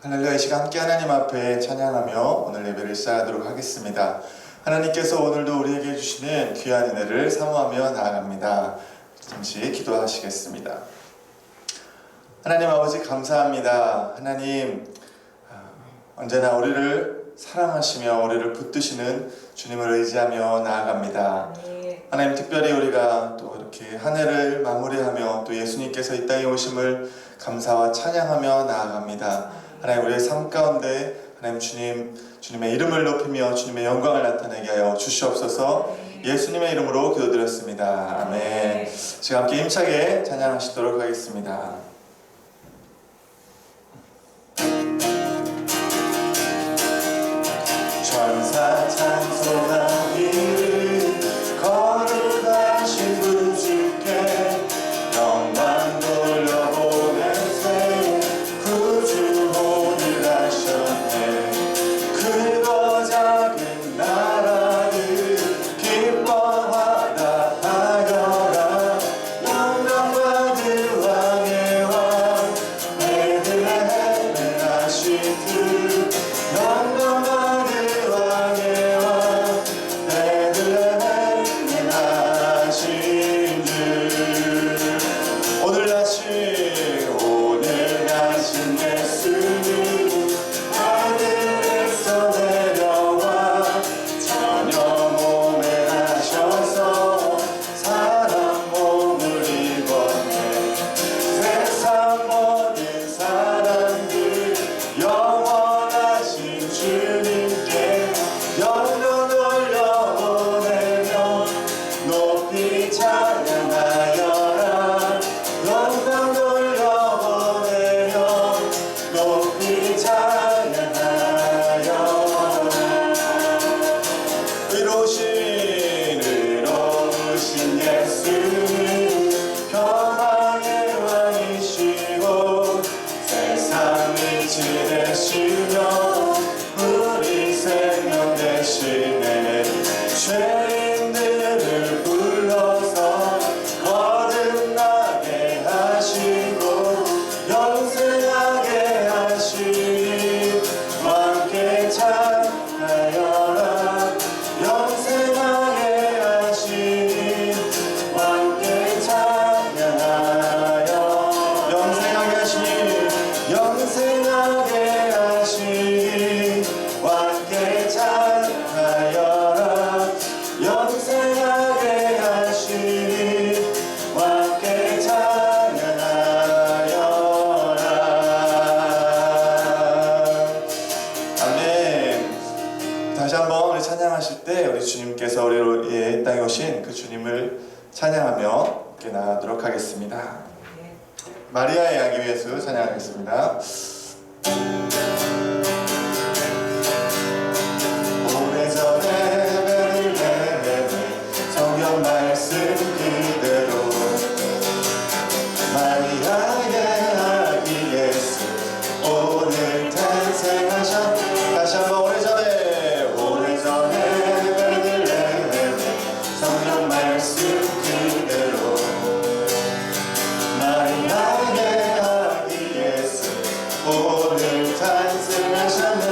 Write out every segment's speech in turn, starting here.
할렐루야. 이 시간 함께 하나님 앞에 찬양하며 오늘 예배를 시작하도록 하겠습니다. 하나님께서 오늘도 우리에게 주시는 귀한 은혜를 사모하며 나아갑니다. 잠시 기도하시겠습니다. 하나님 아버지 감사합니다. 하나님 언제나 우리를 사랑하시며 우리를 붙드시는 주님을 의지하며 나아갑니다. 하나님 특별히 우리가 또 이렇게 한 해를 마무리하며 또 예수님께서 이 땅에 오심을 감사와 찬양하며 나아갑니다. 하나님 우리의 삶 가운데 하나님 주님의 이름을 높이며 주님의 영광을 나타내게 하여 주시옵소서. 예수님의 이름으로 기도드렸습니다. 아멘. 지금 함께 힘차게 찬양하시도록 하겠습니다. 천사 찬송하기를 거룩하신 분 주께 영광 돌려보내세. 구주 오늘 하셨네. 크고 작은 나라를 기뻐하다 하여라. 영광 받을 왕의 왕 베들레헴에 하신 주. 영광 받을 왕의 왕 베들레헴에 하신 주. 오늘 하신 예수님 하늘에서 내려와 전혀 몸에 하셔서 사람 몸을 입었네. 세상 모든 사람들 영원하신 주님께 영광 돌려보내며 높이 찬양하여라. 영광 돌려보내며 높이 찬양하여라. 의로우신 예수님 평화의 왕이시고 세상 이치 되시며 우리 생명 되시네. 죄인들을 불러서 거듭나게 하시고 영생하게 하시니 왕께 찬양하여라. 영생하게 하시니 왕께 찬양하여. 영생하게 하시니 영생하게 하시니 왕께 찬양하여라. 영생하게 하시니 왕께 찬양하여라. 아멘. 다시 한번 우리 찬양하실 때 우리 주님께서 우리의 땅에 오신 그 주님을 찬양하며 함께 나가도록 하겠습니다. 마리아의 아기 예수 찬양하겠습니다. 오래전에 베들레헴에 성경 말씀 그대로 마리아의 아기 예수 오늘 탄생하셨. 다시 한번 오래전에 베들레헴에 성경 말씀 그대로 마리아의 아기 예수 오늘 탄생하셨네.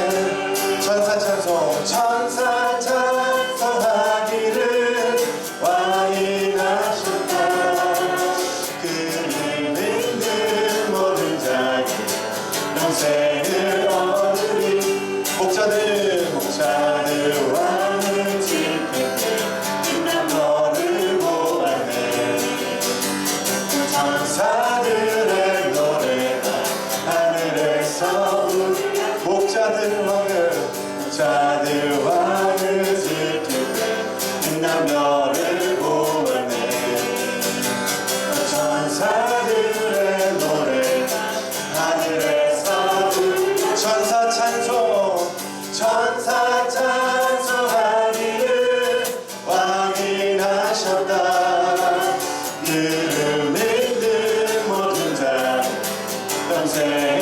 천사 찬송하기를 왕이 나셨다. 그를 믿는 모든 자들 영생을 얻으리. 목자들 왕을 지킬 때 너를 보아내. 천사들의 노래가 하늘에서 목자들 왕을 지킬 때 남녀를 보아내. 천사들의 노래가 하늘에서 천사 찬송하기를 왕이 나셨다. 그를 믿는 모든 자 영생을.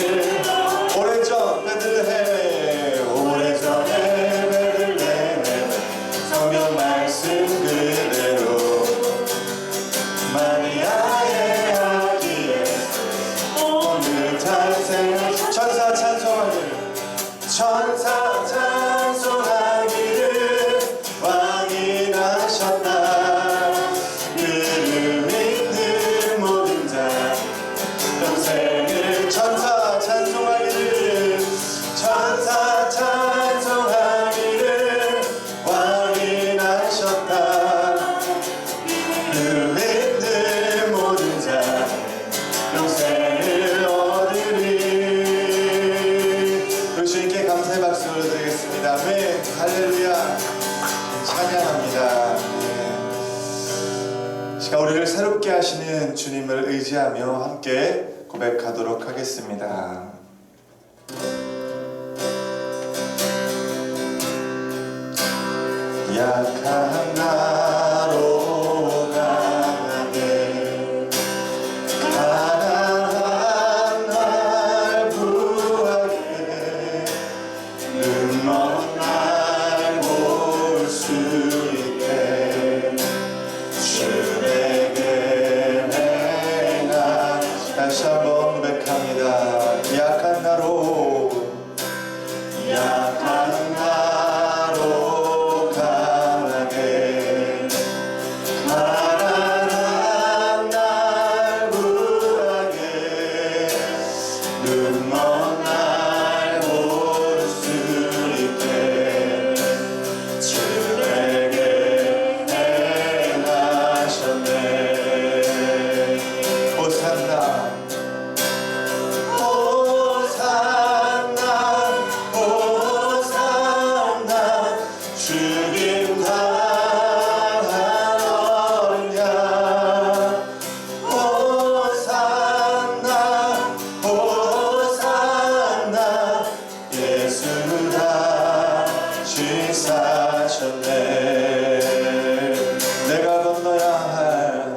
오래전에 베들레헴에 성경 말씀 그대로 마리아의 아기 예수 오늘 탄생. 천사 찬송하기를 천사 찬송하기를 왕이 나셨다. 그를 믿는 모든 자 평생을 천사 찬송하기를 천사 찬송하기를 왕이 나셨다. 그를 믿는 모든 자 평생을 얻으리. 우리 주님께 감사의 박수를 드리겠습니다. 아멘. 할렐루야. 찬양합니다. 시간 우리를 새롭게 하시는 주님을 의지하며 함께 고백하도록 하겠습니다. 약한 나로 강하게 가난한 날 구하게 눈먼 날 볼 수 있게 주에게 내가 다시 한번 고백합니다. 약한 나로 강하게 가난한 날 구하게 눈먼 날 볼 수 있게 주에게 행하셨네. 호산나 주님 당한 어린 양 호산나 호산나 예수 다시 사셨네. 내가 건너야 할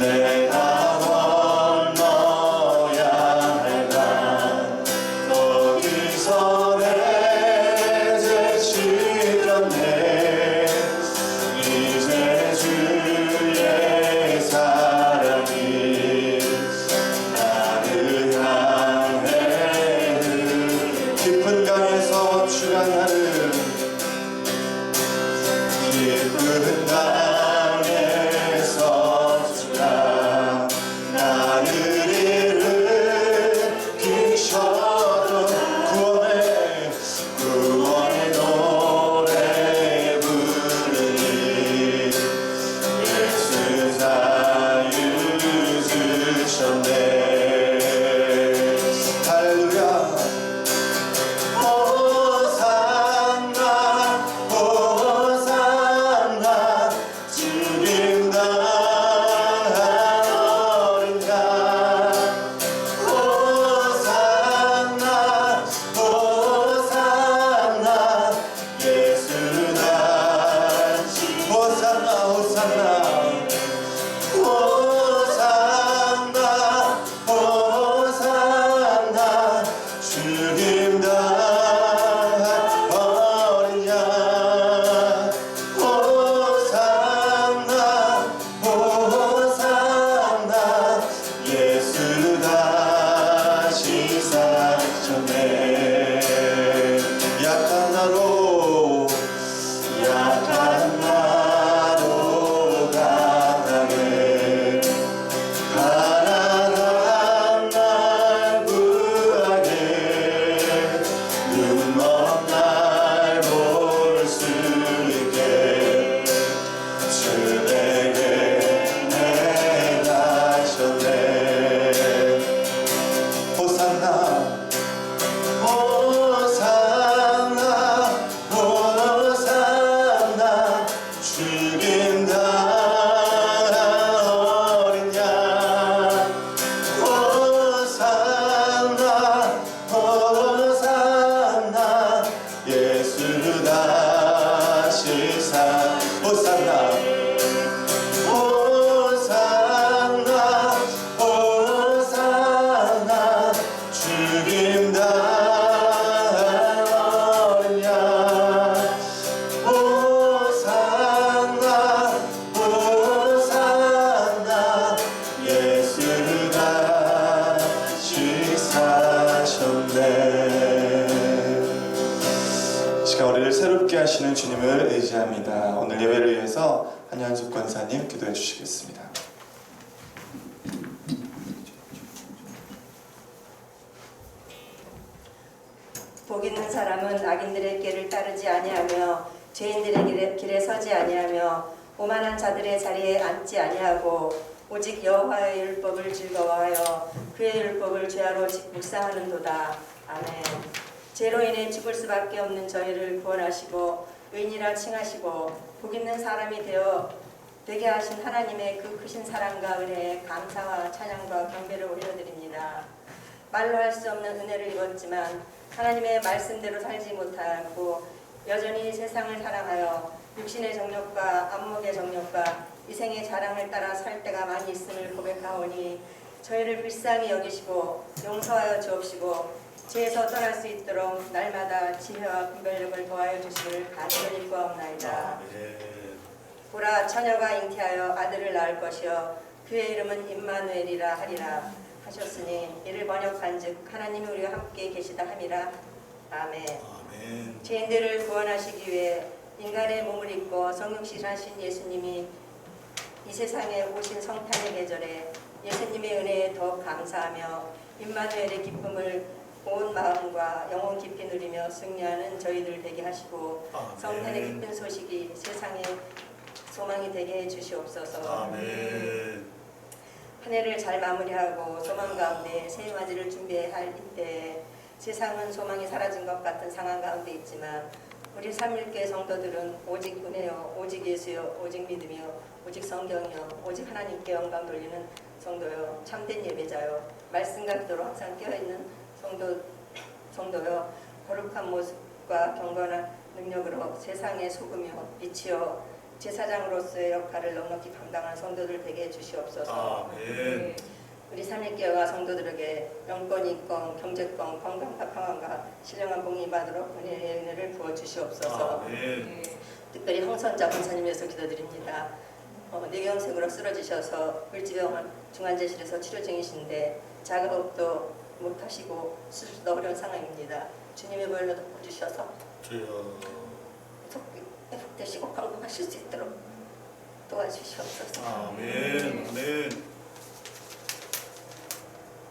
내가 건너야 할 강 거기서 내 죄 씻었네. 이제 주의 사랑이 나를 향해 깊은 강에서 출항하는 깊은 강에서 출항 나를 일으키셔도 구원의 노래 부르니 예수 자유 주셨네. 할렐루야. 호산나 호산나 주님 당한 어린 양 호산나 호산나 예수 다시 호산나 호산나 호산나 호산나 주님 당한 어린 양 호산나 호산나 예수 다시 사셨네. 약한 나로 강하게 가난한 날 구하게 눈먼 날 볼 수 있게 주에게 행하셨네. 호산나 호산나 호산나 주님 당한 어린 양 호산나 호산나 예수 다시 호산나 호산나 호산나 주님 당한 어린 양 호산나 호산나 예수 다시 사셨네. 시간 우리를 새롭게 하시는 주님을 의지합니다. 오늘 예배를 위해서 한현숙 권사님 기도해 주시겠습니다. 복 있는 사람은 악인들의 길을 따르지 아니하며 죄인들의 길에 서지 아니하며 오만한 자들의 자리에 앉지 아니하고 오직 여호와의 율법을 즐거워하여 그의 율법을 죄하로 묵상하는도다. 아멘. 죄로 인해 죽을 수밖에 없는 저희를 구원하시고 의인이라 칭하시고 복 있는 사람이 되게 하신 하나님의 그 크신 사랑과 은혜에 감사와 찬양과 경배를 올려드립니다. 말로 할 수 없는 은혜를 입었지만 하나님의 말씀대로 살지 못하고 여전히 세상을 사랑하여 육신의 정욕과 안목의 정욕과 이생의 자랑을 따라 살 때가 많이 있음을 고백하오니 저희를 불쌍히 여기시고 용서하여 주옵시고 죄에서 떠날 수 있도록 날마다 지혜와 분별력을 더하여 주시기를 간절히 구하옵나이다. 보라 처녀가 잉태하여 아들을 낳을 것이요 그의 이름은 임마누엘이라 하리라 하셨으니 이를 번역한즉 하나님이 우리와 함께 계시다 함이라. 아멘. 죄인들을 구원하시기 위해 인간의 몸을 입고 성육신하신 예수님이 이 세상에 오신 성탄의 계절에 예수님의 은혜에 더욱 감사하며 임마누엘의 기쁨을 온 마음과 영혼 깊이 누리며 승리하는 저희들 되게 하시고 성탄의 기쁜 소식이 세상에 소망이 되게 해주시옵소서. 아멘. 한 해를 잘 마무리하고 소망 가운데 새 맞이를 준비해야 할 이때 세상은 소망이 사라진 것 같은 상황 가운데 있지만 우리 삼일교회 성도들은 오직 은혜요, 오직 예수요, 오직 믿음이요, 오직 성경이요, 오직 하나님께 영광 돌리는 성도요, 참된 예배자요, 말씀과 기도로 항상 깨어있는 성도요, 거룩한 모습과 경건한 능력으로 세상의 소금이요, 빛이요, 제사장으로서의 역할을 넉넉히 감당한 성도들 되게 해주시옵소서. 아멘. 우리 삼일교회와 성도들에게 영권, 인권, 경제권, 건강과 평안과 신령한 복이 받도록 은혜의 은혜를 부어주시옵소서. 아멘. 특별히 홍선자 권사님에서 기도드립니다. 뇌경색으로 쓰러지셔서 을지병원 중환자실에서 치료 중이신데 작업도 못하시고 수술도 어려운 상황입니다. 주님의 보혈로 덮어주셔서 주여. 회복되시고 건강하실 수 있도록 도와주시옵소서. 아멘. 아멘.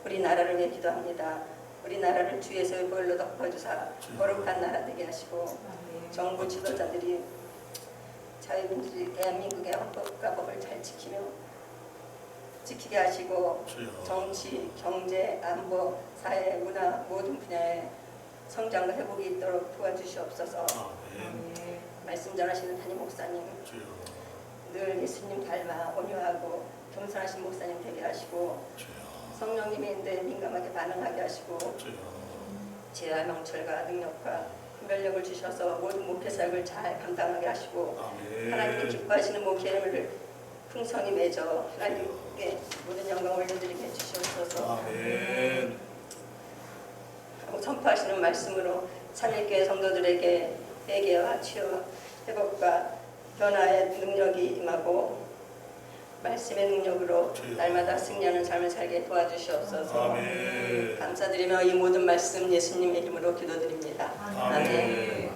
우리나라를 위해 기도합니다. 우리나라를 주 예수의 보혈로 덮어주사 거룩한 나라 되게 하시고 정부 지도자들이 자유민주주의 대한민국의 헌법과 법을 잘 지키게 하시고 정치, 경제, 안보, 사회, 문화 모든 분야에 성장과 회복이 있도록 도와주시옵소서. 아멘. 말씀 전하시는 담임 목사님 주여. 늘 예수님 닮아 온유하고 겸손하신 목사님 되게 하시고 주여. 성령님의 인도에 민감하게 반응하게 하시고 주여. 지혜와 명철과 능력과 분별력을 주셔서 모든 목회 사역을 잘 감당하게 하시고 아멘. 하나님이 기뻐하시는 목회를 풍성히 맺어 하나님께 모든 영광 올려드리게 해주시옵소서. 아멘. 하고 선포하시는 말씀으로 삼일교회 성도들에게 회개와 치유와 회복과 변화의 능력이 임하고 말씀의 능력으로 날마다 승리하는 삶을 살게 도와주시옵소서. 아멘. 감사드리며 이 모든 말씀 예수님의 이름으로 기도드립니다. 아멘.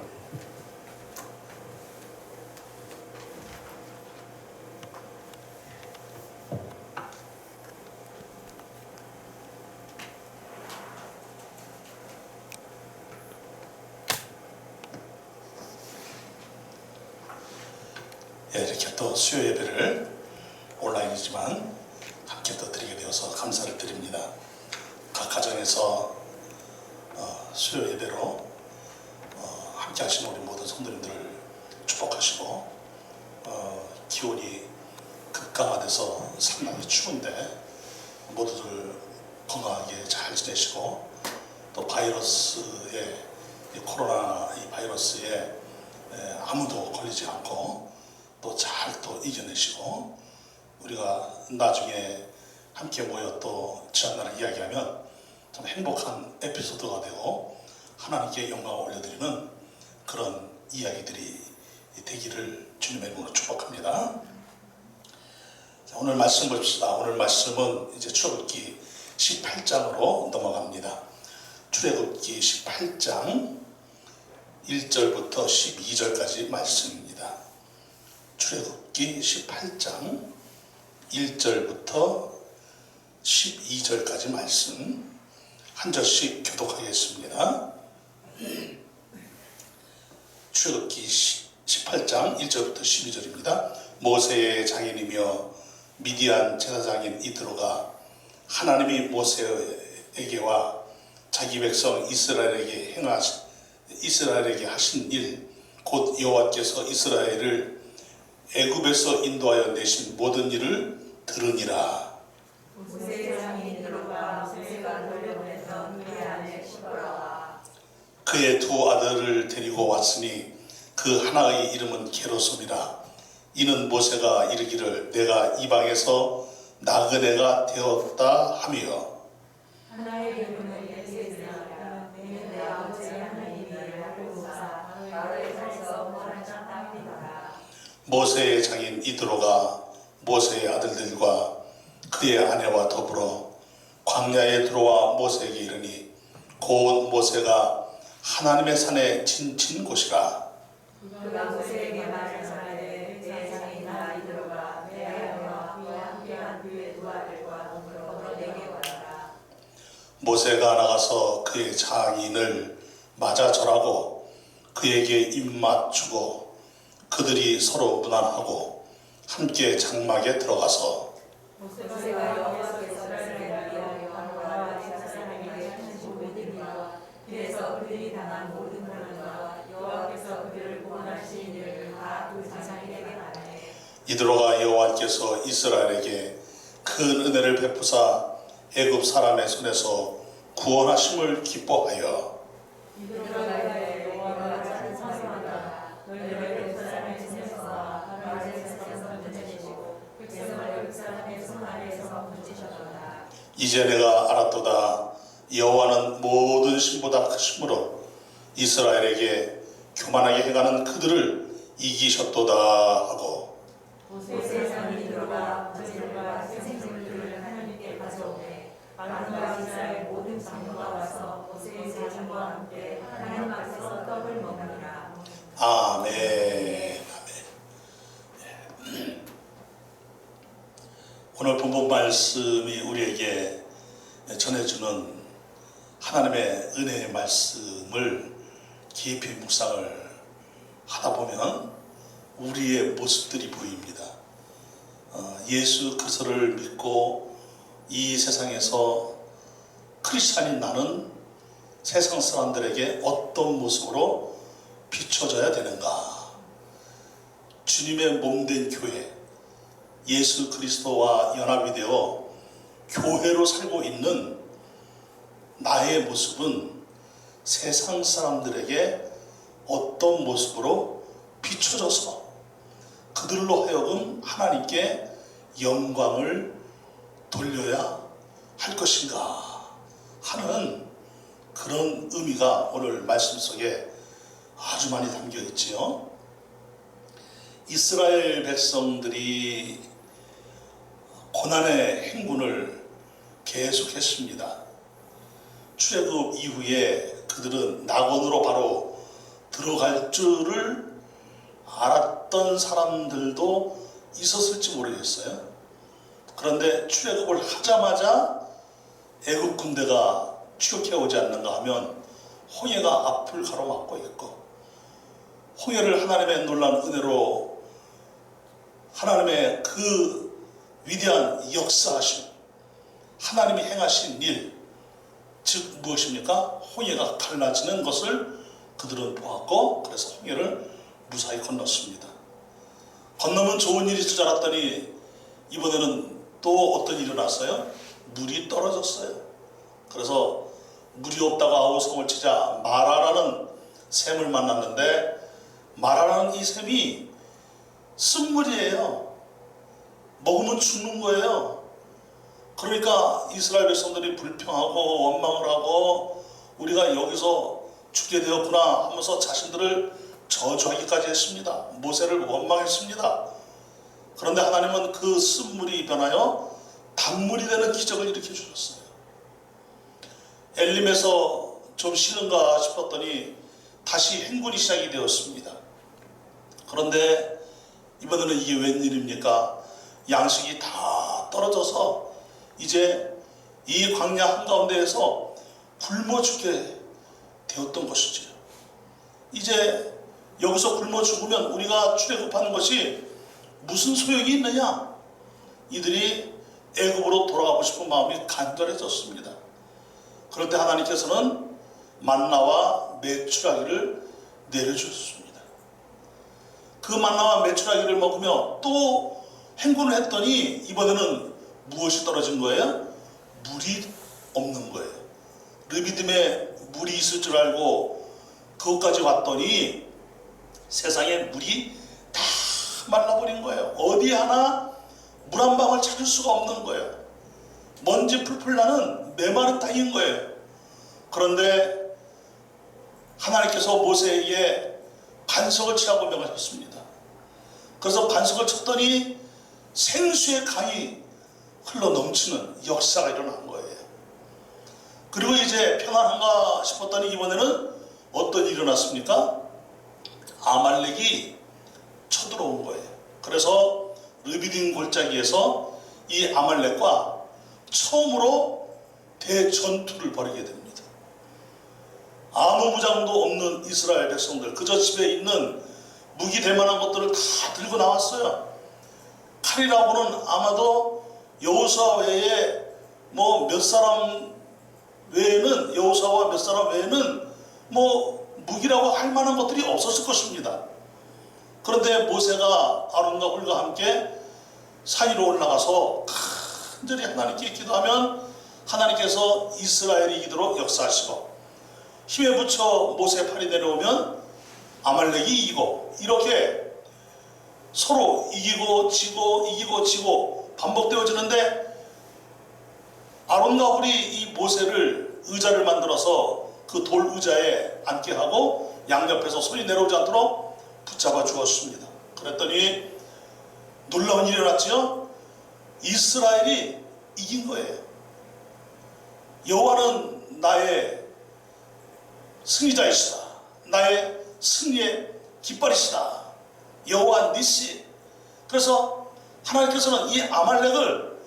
이렇게 또 수요 예배를 온라인이지만 함께 또 드리게 되어서 감사를 드립니다. 각 가정에서 수요 예배로 함께 하시는 우리 모든 성도님들을 축복하시고 기온이 급강화돼서 상당히 추운데 모두들 건강하게 잘 지내시고 또 바이러스에 코로나 이 바이러스에 아무도 걸리지 않고 또 잘 또 이겨내시고 우리가 나중에 함께 모여 또 지난날을 이야기하면 참 행복한 에피소드가 되고 하나님께 영광을 올려드리는 그런 이야기들이 되기를 주님의 이름으로 축복합니다. 자, 오늘 말씀 봅시다. 오늘 말씀은 이제 출애굽기 18장으로 넘어갑니다. 출애굽기 18장 1절부터 12절까지 말씀입니다. 출애굽기 18장 1절부터 12절까지 말씀 한 절씩 교독하겠습니다. 출애굽기 18장 1절부터 12절입니다. 모세의 장인이며 미디안 제사장인 이드로가 하나님이 모세에게와 자기 백성 이스라엘에게 하신 일, 곧 여호와께서 이스라엘을 애굽에서 인도하여 내신 모든 일을 들으니라. 모세의 장인 이드로가 모세가 돌려보냈던 그의 아내 시보라와 그의 두 아들을 데리고 왔으니 그 하나의 이름은 게르솜이라. 이는 모세가 이르기를 내가 이방에서 나그네가 되었다 하며 하나의 이름은 엘리에셀이라. 이는 내 아버지 하나님이 야곱보사 나를 살서 모란 땅이더라. 모세의 장인 이드로가 모세의 아들들과 그의 아내와 더불어 광야에 들어와 모세에게 이르니 곧 모세가 하나님의 산에 지친 곳이라. 그가 모세에게 말하되 내 장인아 이드로가 내 아내와 그와 함께한 그의 두 아들과 더불어 내게 와라. 모세가 나가서 그의 장인을 맞아 절하고 그에게 입맞추고 그들이 서로 문안하고 함께 장막에 들어가서 모세가 여호와께서 이스라엘을 위하여 여호와 제사장에게 하신 모든 일과 그래서 그들이 당한 모든 고난과 여호와께서 그들을 구원하신 일을 다 그 제사장에게 말하네. 이드로가 여호와께서 이스라엘에게 큰 은혜를 베푸사 애굽 사람의 손에서 구원하심을 기뻐하여 이드로가 이르되 여호와가 참 선하다. 너희를 애굽 사람의 손에서와 바로의 손에서 건져내시고 백성을 애굽 사람의 손 아래에서 건지셨도다. 이제 내가 알았도다. 여호와는 모든 신보다 크심으로 이스라엘에게 교만하게 행하는 그들을 이기셨도다 하고 모세의 장인 이드로가 번제물과 생선물들을 하나님께 가져오매 아론과 이스라엘 모든 장로가 와서 모세의 제사장과 함께 하나님 앞에서 떡을 먹으니라. 아멘. 오늘 본문 말씀이 우리에게 전해주는 하나님의 은혜의 말씀을 깊이 묵상을 하다 보면 우리의 모습들이 보입니다. 예수 그리스도를 믿고 이 세상에서 크리스찬인 나는 세상 사람들에게 어떤 모습으로 비춰져야 되는가? 주님의 몸된 교회, 예수 그리스도와 연합이 되어 교회로 살고 있는 나의 모습은 세상 사람들에게 어떤 모습으로 비춰져서 그들로 하여금 하나님께 영광을 돌려야 할 것인가 하는 그런 의미가 오늘 말씀 속에 아주 많이 담겨 있지요. 이스라엘 백성들이 고난의 행군을 계속했습니다. 출애굽 이후에 그들은 낙원으로 바로 들어갈 줄을 알았던 사람들도 있었을지 모르겠어요. 그런데 출애굽을 하자마자 애굽 군대가 추격해 오지 않는가 하면 홍해가 앞을 가로막고 있고 홍해를 하나님의 놀라운 은혜로 하나님의 그 위대한 역사하심, 하나님이 행하신 일, 즉 무엇입니까? 홍해가 갈라지는 것을 그들은 보았고 그래서 홍해를 무사히 건넜습니다. 건너면 좋은 일이 있을 줄 알았더니 이번에는 또 어떤 일이 일어났어요? 물이 떨어졌어요. 그래서 물이 없다고 아우성을 치자 마라라는 샘을 만났는데 마라라는 이 샘이 쓴물이에요. 먹으면 죽는 거예요. 그러니까 이스라엘 백성들이 불평하고 원망을 하고 우리가 여기서 죽게 되었구나 하면서 자신들을 저주하기까지 했습니다. 모세를 원망했습니다. 그런데 하나님은 그 쓴물이 변하여 단물이 되는 기적을 일으켜 주셨어요. 엘림에서 좀 쉬는가 싶었더니 다시 행군이 시작이 되었습니다. 그런데 이번에는 이게 웬일입니까? 양식이 다 떨어져서 이제 이 광야 한가운데에서 굶어 죽게 되었던 것이지요. 이제 여기서 굶어 죽으면 우리가 출애굽하는 것이 무슨 소용이 있느냐? 이들이 애굽으로 돌아가고 싶은 마음이 간절해졌습니다. 그럴 때 하나님께서는 만나와 메추라기를 내려주셨습니다. 그 만나와 메추라기를 먹으며 또 행군을 했더니 이번에는 무엇이 떨어진 거예요? 물이 없는 거예요. 르비딤에 물이 있을 줄 알고 그것까지 왔더니 세상에 물이 다 말라버린 거예요. 어디 하나 물 한 방울 찾을 수가 없는 거예요. 먼지 풀풀 나는 메마른 땅인 거예요. 그런데 하나님께서 모세에게 반석을 치라고 명하셨습니다. 그래서 반석을 쳤더니 생수의 강이 흘러 넘치는 역사가 일어난 거예요. 그리고 이제 평안한가 싶었더니 이번에는 어떤 일이 일어났습니까? 아말렉이 쳐들어온 거예요. 그래서 르비딤 골짜기에서 이 아말렉과 처음으로 대전투를 벌이게 됩니다. 아무 무장도 없는 이스라엘 백성들, 그저 집에 있는 무기 될 만한 것들을 다 들고 나왔어요. 칼이라고는 아마도 여호수아 외에 뭐 몇 사람 외에는, 여호수아와 몇 사람 외에는 뭐 무기라고 할 만한 것들이 없었을 것입니다. 그런데 모세가 아론과 홀과 함께 산 위로 올라가서 간절히 하나님께 기도하면 하나님께서 이스라엘이 이기도록 역사하시고, 힘에 붙여 모세 팔이 내려오면 아말렉이 이기고, 이렇게 서로 이기고 지고 이기고 지고 반복되어지는데, 아론과 홀이 이 모세를 의자를 만들어서 그 돌 의자에 앉게 하고 양옆에서 손이 내려오지 않도록 붙잡아 주었습니다. 그랬더니 놀라운 일이 일어났지요. 이스라엘이 이긴 거예요. 여호와는 나의 승리자이시다. 나의 승리의 깃발이시다. 여호와 니시. 그래서 하나님께서는 이 아말렉을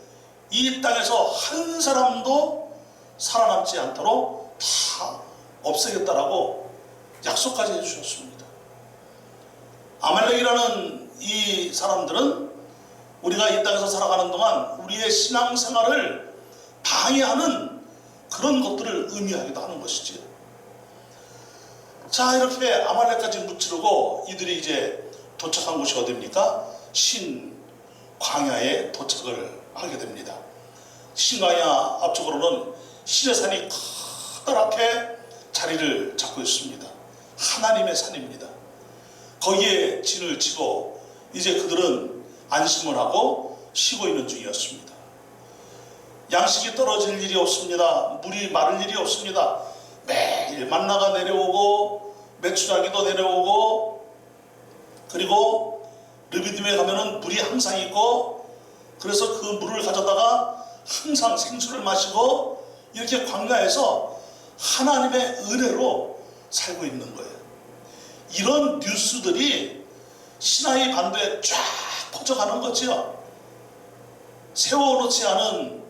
이 땅에서 한 사람도 살아남지 않도록 다 없애겠다라고 약속까지 해주셨습니다. 아말렉이라는 이 사람들은 우리가 이 땅에서 살아가는 동안 우리의 신앙생활을 방해하는 그런 것들을 의미하기도 하는 것이지요. 자, 이렇게 아말렉까지 무찌르고 이들이 이제 도착한 곳이 어디입니까? 신광야에 도착을 하게 됩니다. 신광야 앞쪽으로는 시내산이 커다랗게 자리를 잡고 있습니다. 하나님의 산입니다. 거기에 진을 치고 이제 그들은 안심을 하고 쉬고 있는 중이었습니다. 양식이 떨어질 일이 없습니다. 물이 마를 일이 없습니다. 매일 만나가 내려오고 메추라기도 내려오고, 그리고 르비딤에 가면은 물이 항상 있고, 그래서 그 물을 가져다가 항상 생수를 마시고 이렇게 광야에서 하나님의 은혜로 살고 있는 거예요. 이런 뉴스들이 시나이 반도에 쫙 퍼져가는 거지요. 세워놓지 않은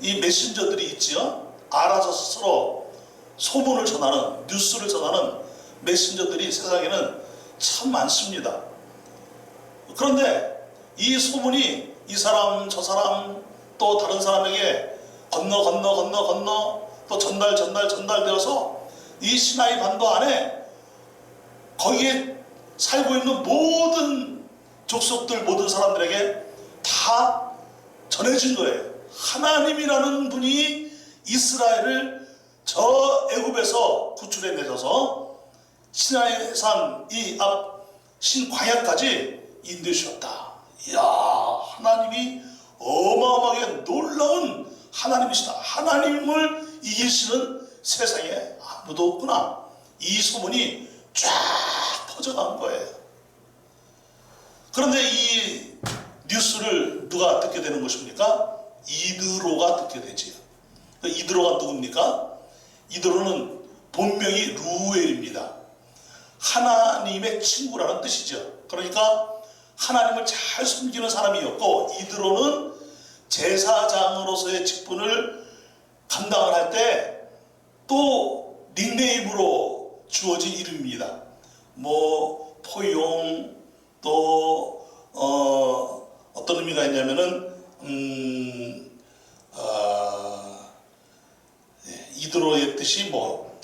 이 메신저들이 있지요. 알아서 스스로 소문을 전하는, 뉴스를 전하는 메신저들이 세상에는 참 많습니다. 그런데 이 소문이 이 사람 저 사람 또 다른 사람에게 건너 또 전달되어서 이 시나이 반도 안에 거기에 살고 있는 모든 족속들, 모든 사람들에게 다 전해진 거예요. 하나님이라는 분이 이스라엘을 저 애굽에서 구출해 내셔서 시나이산 이 앞 신광야까지 인도하셨다. 이야, 하나님이 어마어마하게 놀라운 하나님이시다. 하나님을 이기시는 세상에 아무도 없구나. 이 소문이 쫙 퍼져간 거예요. 그런데 이 뉴스를 누가 듣게 되는 것입니까? 이드로가 듣게 되지요. 이드로가 누굽니까? 이드로는 본명이 루엘입니다. 하나님의 친구라는 뜻이죠. 그러니까 하나님을 잘 섬기는 사람이었고, 이드로는 제사장으로서의 직분을 감당을 할 때 또 닉네임으로 주어진 이름입니다. 뭐 포용, 또 어떤 의미가 있냐면은 이드로의 뜻이 뭐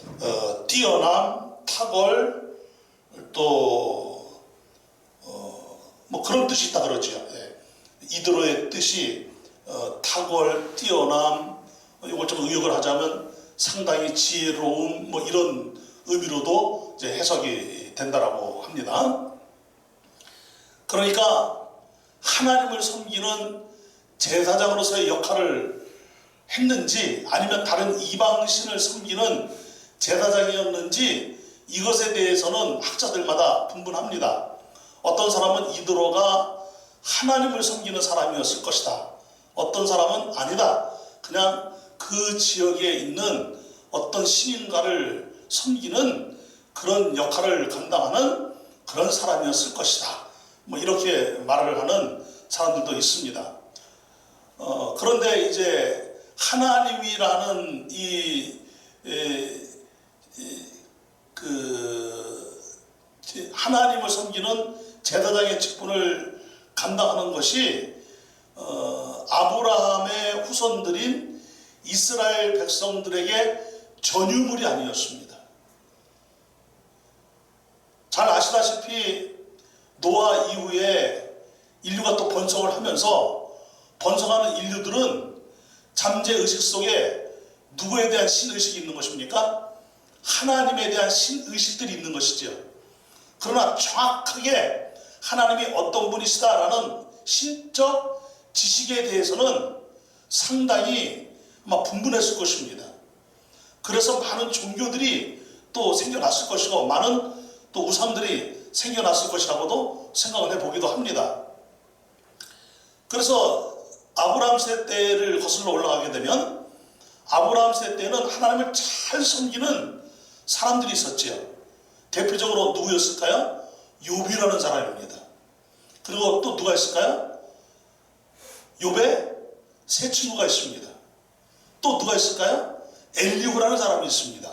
뛰어남, 탁월, 또 뭐 그런 뜻이 있다 그러죠. 이드로의 뜻이 탁월, 뛰어남, 이걸 좀 의역을 하자면 상당히 지혜로움, 뭐 이런 의미로도 이제 해석이 된다라고 합니다. 그러니까 하나님을 섬기는 제사장으로서의 역할을 했는지, 아니면 다른 이방신을 섬기는 제사장이었는지, 이것에 대해서는 학자들마다 분분합니다. 어떤 사람은 이드로가 하나님을 섬기는 사람이었을 것이다. 어떤 사람은 아니다. 그냥 그 지역에 있는 어떤 신인가를 섬기는 그런 역할을 감당하는 그런 사람이었을 것이다. 뭐 이렇게 말을 하는 사람들도 있습니다. 그런데 이제 하나님이라는 하나님을 섬기는 제사장의 직분을 감당하는 것이 아브라함의 후손들인 이스라엘 백성들에게 전유물이 아니었습니다. 잘 아시다시피 노아 이후에 인류가 또 번성을 하면서, 번성하는 인류들은 잠재의식 속에 누구에 대한 신의식이 있는 것입니까? 하나님에 대한 신의식들이 있는 것이죠. 그러나 정확하게 하나님이 어떤 분이시다라는 신적 지식에 대해서는 상당히 아마 분분했을 것입니다. 그래서 많은 종교들이 또 생겨났을 것이고, 많은 또 우상들이 생겨났을 것이라고도 생각을 해보기도 합니다. 그래서 아브라함 세대를 거슬러 올라가게 되면, 아브라함 세대에는 하나님을 잘 섬기는 사람들이 있었지요. 대표적으로 누구였을까요? 욥이라는 사람입니다. 그리고 또 누가 있을까요? 욥의 세 친구가 있습니다. 또 누가 있을까요? 엘리후라는 사람이 있습니다.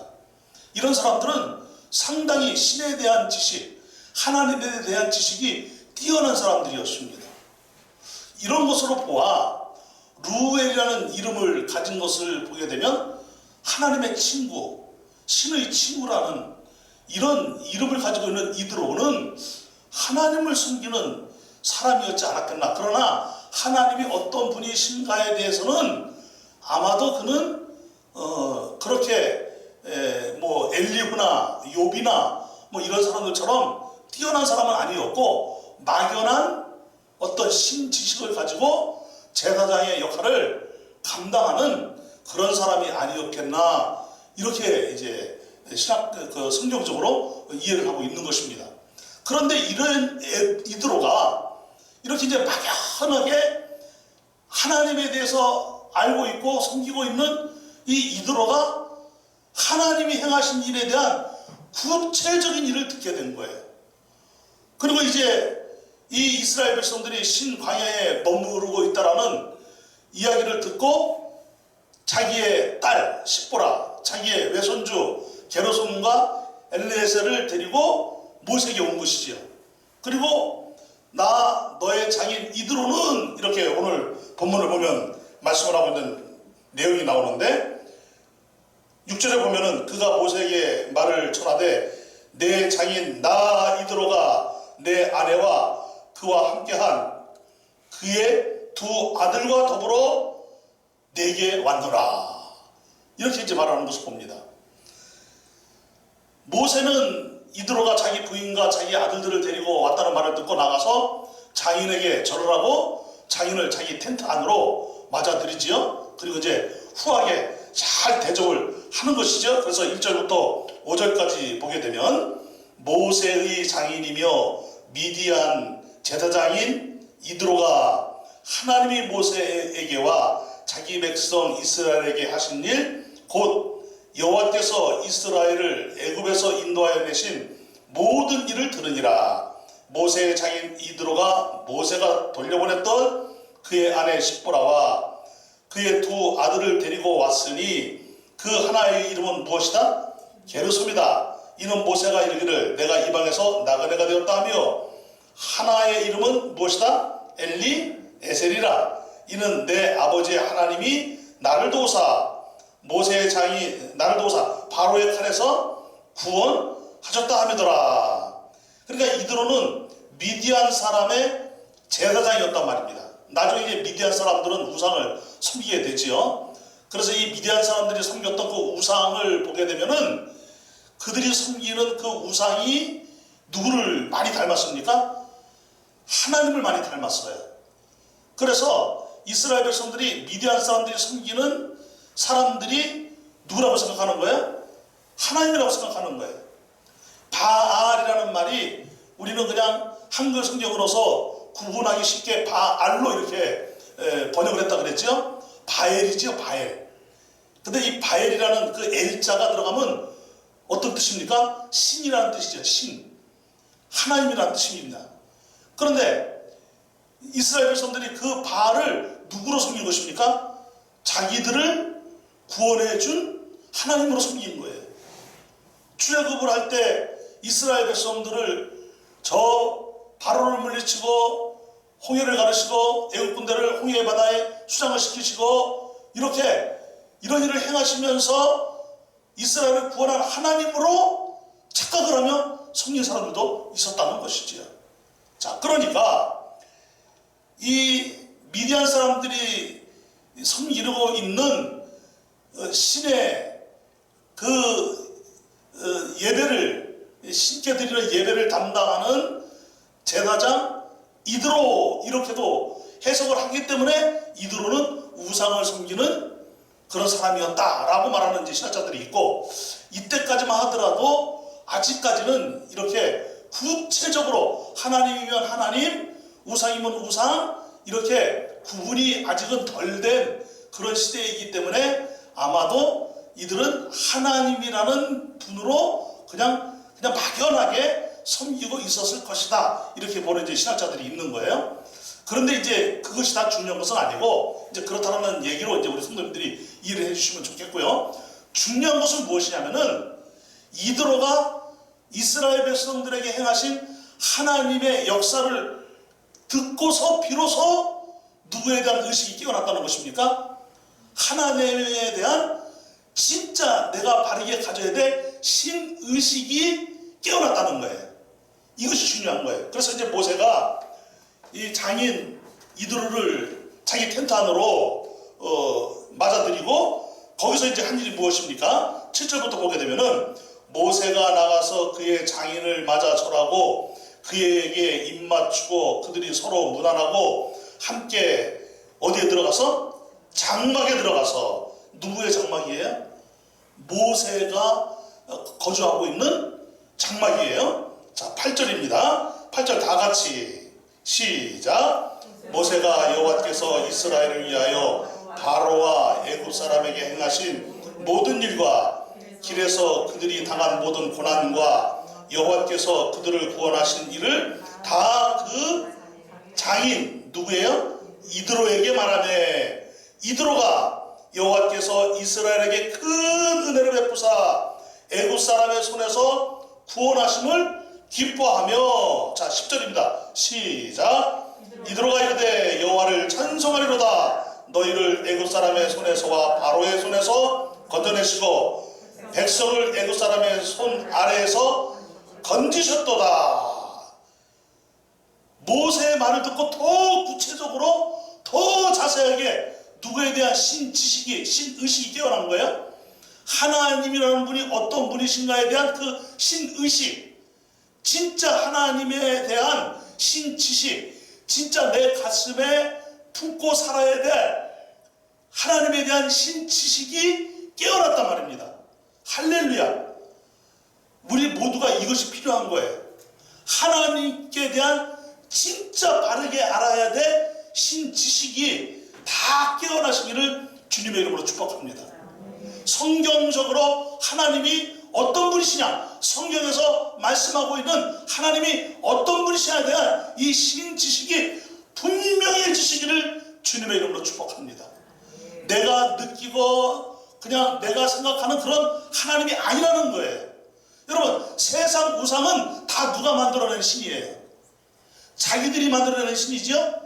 이런 사람들은 상당히 신에 대한 지식, 하나님에 대한 지식이 뛰어난 사람들이었습니다. 이런 것으로 보아 루엘이라는 이름을 가진 것을 보게 되면 하나님의 친구, 신의 친구라는 이런 이름을 가지고 있는 이드로는 하나님을 숨기는 사람이었지 않았겠나. 그러나 하나님이 어떤 분이신가에 대해서는 아마도 그는 그렇게 뭐 엘리후나 욥이나 뭐 이런 사람들처럼 뛰어난 사람은 아니었고, 막연한 어떤 신지식을 가지고 제사장의 역할을 감당하는 그런 사람이 아니었겠나, 이렇게 이제 신학 성경적으로 이해를 하고 있는 것입니다. 그런데 이런 이드로가 이렇게 이제 막연하게 하나님에 대해서 알고 있고 섬기고 있는 이 이드로가 하나님이 행하신 일에 대한 구체적인 일을 듣게 된 거예요. 그리고 이제 이 이스라엘 백성들이 신광야에 머무르고 있다라는 이야기를 듣고 자기의 딸 십보라, 자기의 외손주 게르솜과 엘리에셀을 데리고 모세에게 온 것이지요. 그리고 너의 장인 이드로는, 이렇게 오늘 본문을 보면 말씀을 하고 있는 내용이 나오는데, 6절에 보면은 그가 모세에게 말을 전하되 내 장인 나 이드로가 내 아내와 그와 함께한 그의 두 아들과 더불어 내게 왔노라, 이렇게 이제 말하는 것을 봅니다. 모세는 이드로가 자기 부인과 자기 아들들을 데리고 왔다는 말을 듣고 나가서 장인에게 절을 하고 장인을 자기 텐트 안으로 맞아들이지요. 그리고 이제 후하게 잘 대접을 하는 것이죠. 그래서 1절부터 5절까지 보게 되면, 모세의 장인이며 미디안 제사장인 이드로가 하나님이 모세에게와 자기 백성 이스라엘에게 하신 일, 곧 여호와께서 이스라엘을 애굽에서 인도하여 내신 모든 일을 들으니라. 모세의 장인 이드로가 모세가 돌려보냈던 그의 아내 십보라와 그의 두 아들을 데리고 왔으니 그 하나의 이름은 무엇이다? 게르솜이다. 이는 모세가 이르기를 내가 이방에서 나그네가 되었다 하며 하나의 이름은 무엇이다? 엘리에셀이라. 이는 내 아버지의 하나님이 나를 도우사 모세의 장이 나를 도우사 바로의 칼에서 구원하셨다 하미더라. 그러니까 이드로는 미디안 사람의 제사장이었단 말입니다. 나중에 이제 미디안 사람들은 우상을 섬기게 되지요. 그래서 이 미디안 사람들이 섬겼던 그 우상을 보게 되면은 그들이 섬기는 그 우상이 누구를 많이 닮았습니까? 하나님을 많이 닮았어요. 그래서 이스라엘 백성들이 미디안 사람들이 섬기는 사람들이 누구라고 생각하는 거예요? 하나님이라고 생각하는 거예요. 바알이라는 말이 우리는 그냥 한글 성경으로서 구분하기 쉽게 바알로 이렇게 번역을 했다 그랬죠. 바엘이죠, 바엘. 근데 이 바엘이라는 그 엘자가 들어가면 어떤 뜻입니까? 신이라는 뜻이죠. 신. 하나님이라는 뜻입니다. 그런데 이스라엘 백성들이 그 바알을 누구로 섬긴 것입니까? 자기들을 구원해 준 하나님으로 섬긴 거예요. 출애굽을 할 때 이스라엘 백성들을 저 바로를 물리치고 홍해를 가르시고 애국 군대를 홍해 바다에 수장을 시키시고 이렇게 이런 일을 행하시면서 이스라엘을 구원한 하나님으로 착각을 하며 섬긴 사람들도 있었다는 것이지요. 자, 그러니까 이 미디안 사람들이 섬기고 있는 신의 그 예배를 신께 드리는 예배를 담당하는 제사장 이드로 이렇게도 해석을 하기 때문에 이드로는 우상을 섬기는 그런 사람이었다라고 말하는 이제 신학자들이 있고 이때까지만 하더라도 아직까지는 이렇게 구체적으로 하나님이면 하나님, 우상이면 우상 이렇게 구분이 아직은 덜 된 그런 시대이기 때문에 아마도 이들은 하나님이라는 분으로 그냥 막연하게 섬기고 있었을 것이다 이렇게 보는 이제 신학자들이 있는 거예요. 그런데 이제 그것이 다 중요한 것은 아니고 이제 그렇다는 얘기로 이제 우리 성도님들이 이해를 해주시면 좋겠고요. 중요한 것은 무엇이냐면은 이드로가 이스라엘 백성들에게 행하신 하나님의 역사를 듣고서 비로소 누구에 대한 의식이 깨어났다는 것입니까? 하나님에 대한 진짜 내가 바르게 가져야 될 신의식이 깨어났다는 거예요. 이것이 중요한 거예요. 그래서 이제 모세가 이 장인 이드로를 자기 텐트 안으로 맞아들이고 거기서 이제 한 일이 무엇입니까? 7절부터 보게 되면은 모세가 나가서 그의 장인을 맞아 절하고 그에게 입맞추고 그들이 서로 문안하고 함께 어디에 들어가서? 장막에 들어가서. 누구의 장막이에요? 모세가 거주하고 있는 장막이에요. 자, 8절입니다. 8절 다 같이 시작. 모세가 여호와께서 이스라엘을 위하여 바로와 애굽 사람에게 행하신 모든 일과 길에서 그들이 당한 모든 고난과 여호와께서 그들을 구원하신 일을 다 그 장인 누구예요? 이드로에게 말하네. 이드로가 여호와께서 이스라엘에게 큰 은혜를 베푸사 애굽 사람의 손에서 구원하심을 기뻐하며. 자, 10절입니다. 시작. 이드로가 이르되 여호와를 찬송하리로다. 너희를 애굽 사람의 손에서와 바로의 손에서 건져내시고 백성을 애굽 사람의 손 아래에서 건지셨도다. 모세의 말을 듣고 더 구체적으로 더 자세하게 누구에 대한 신지식이 신의식이 깨어난 거예요. 하나님이라는 분이 어떤 분이신가에 대한 그 신의식, 진짜 하나님에 대한 신지식, 진짜 내 가슴에 품고 살아야 될 하나님에 대한 신지식이 깨어났단 말입니다. 할렐루야. 우리 모두가 이것이 필요한 거예요. 하나님께 대한 진짜 바르게 알아야 될 신지식이 다 깨어나시기를 주님의 이름으로 축복합니다. 성경적으로 하나님이 어떤 분이시냐, 성경에서 말씀하고 있는 하나님이 어떤 분이시냐에 대한 이 신지식이 분명해지시기를 주님의 이름으로 축복합니다. 내가 느끼고 그냥 내가 생각하는 그런 하나님이 아니라는 거예요. 여러분, 세상 우상은 다 누가 만들어낸 신이에요? 자기들이 만들어낸 신이죠.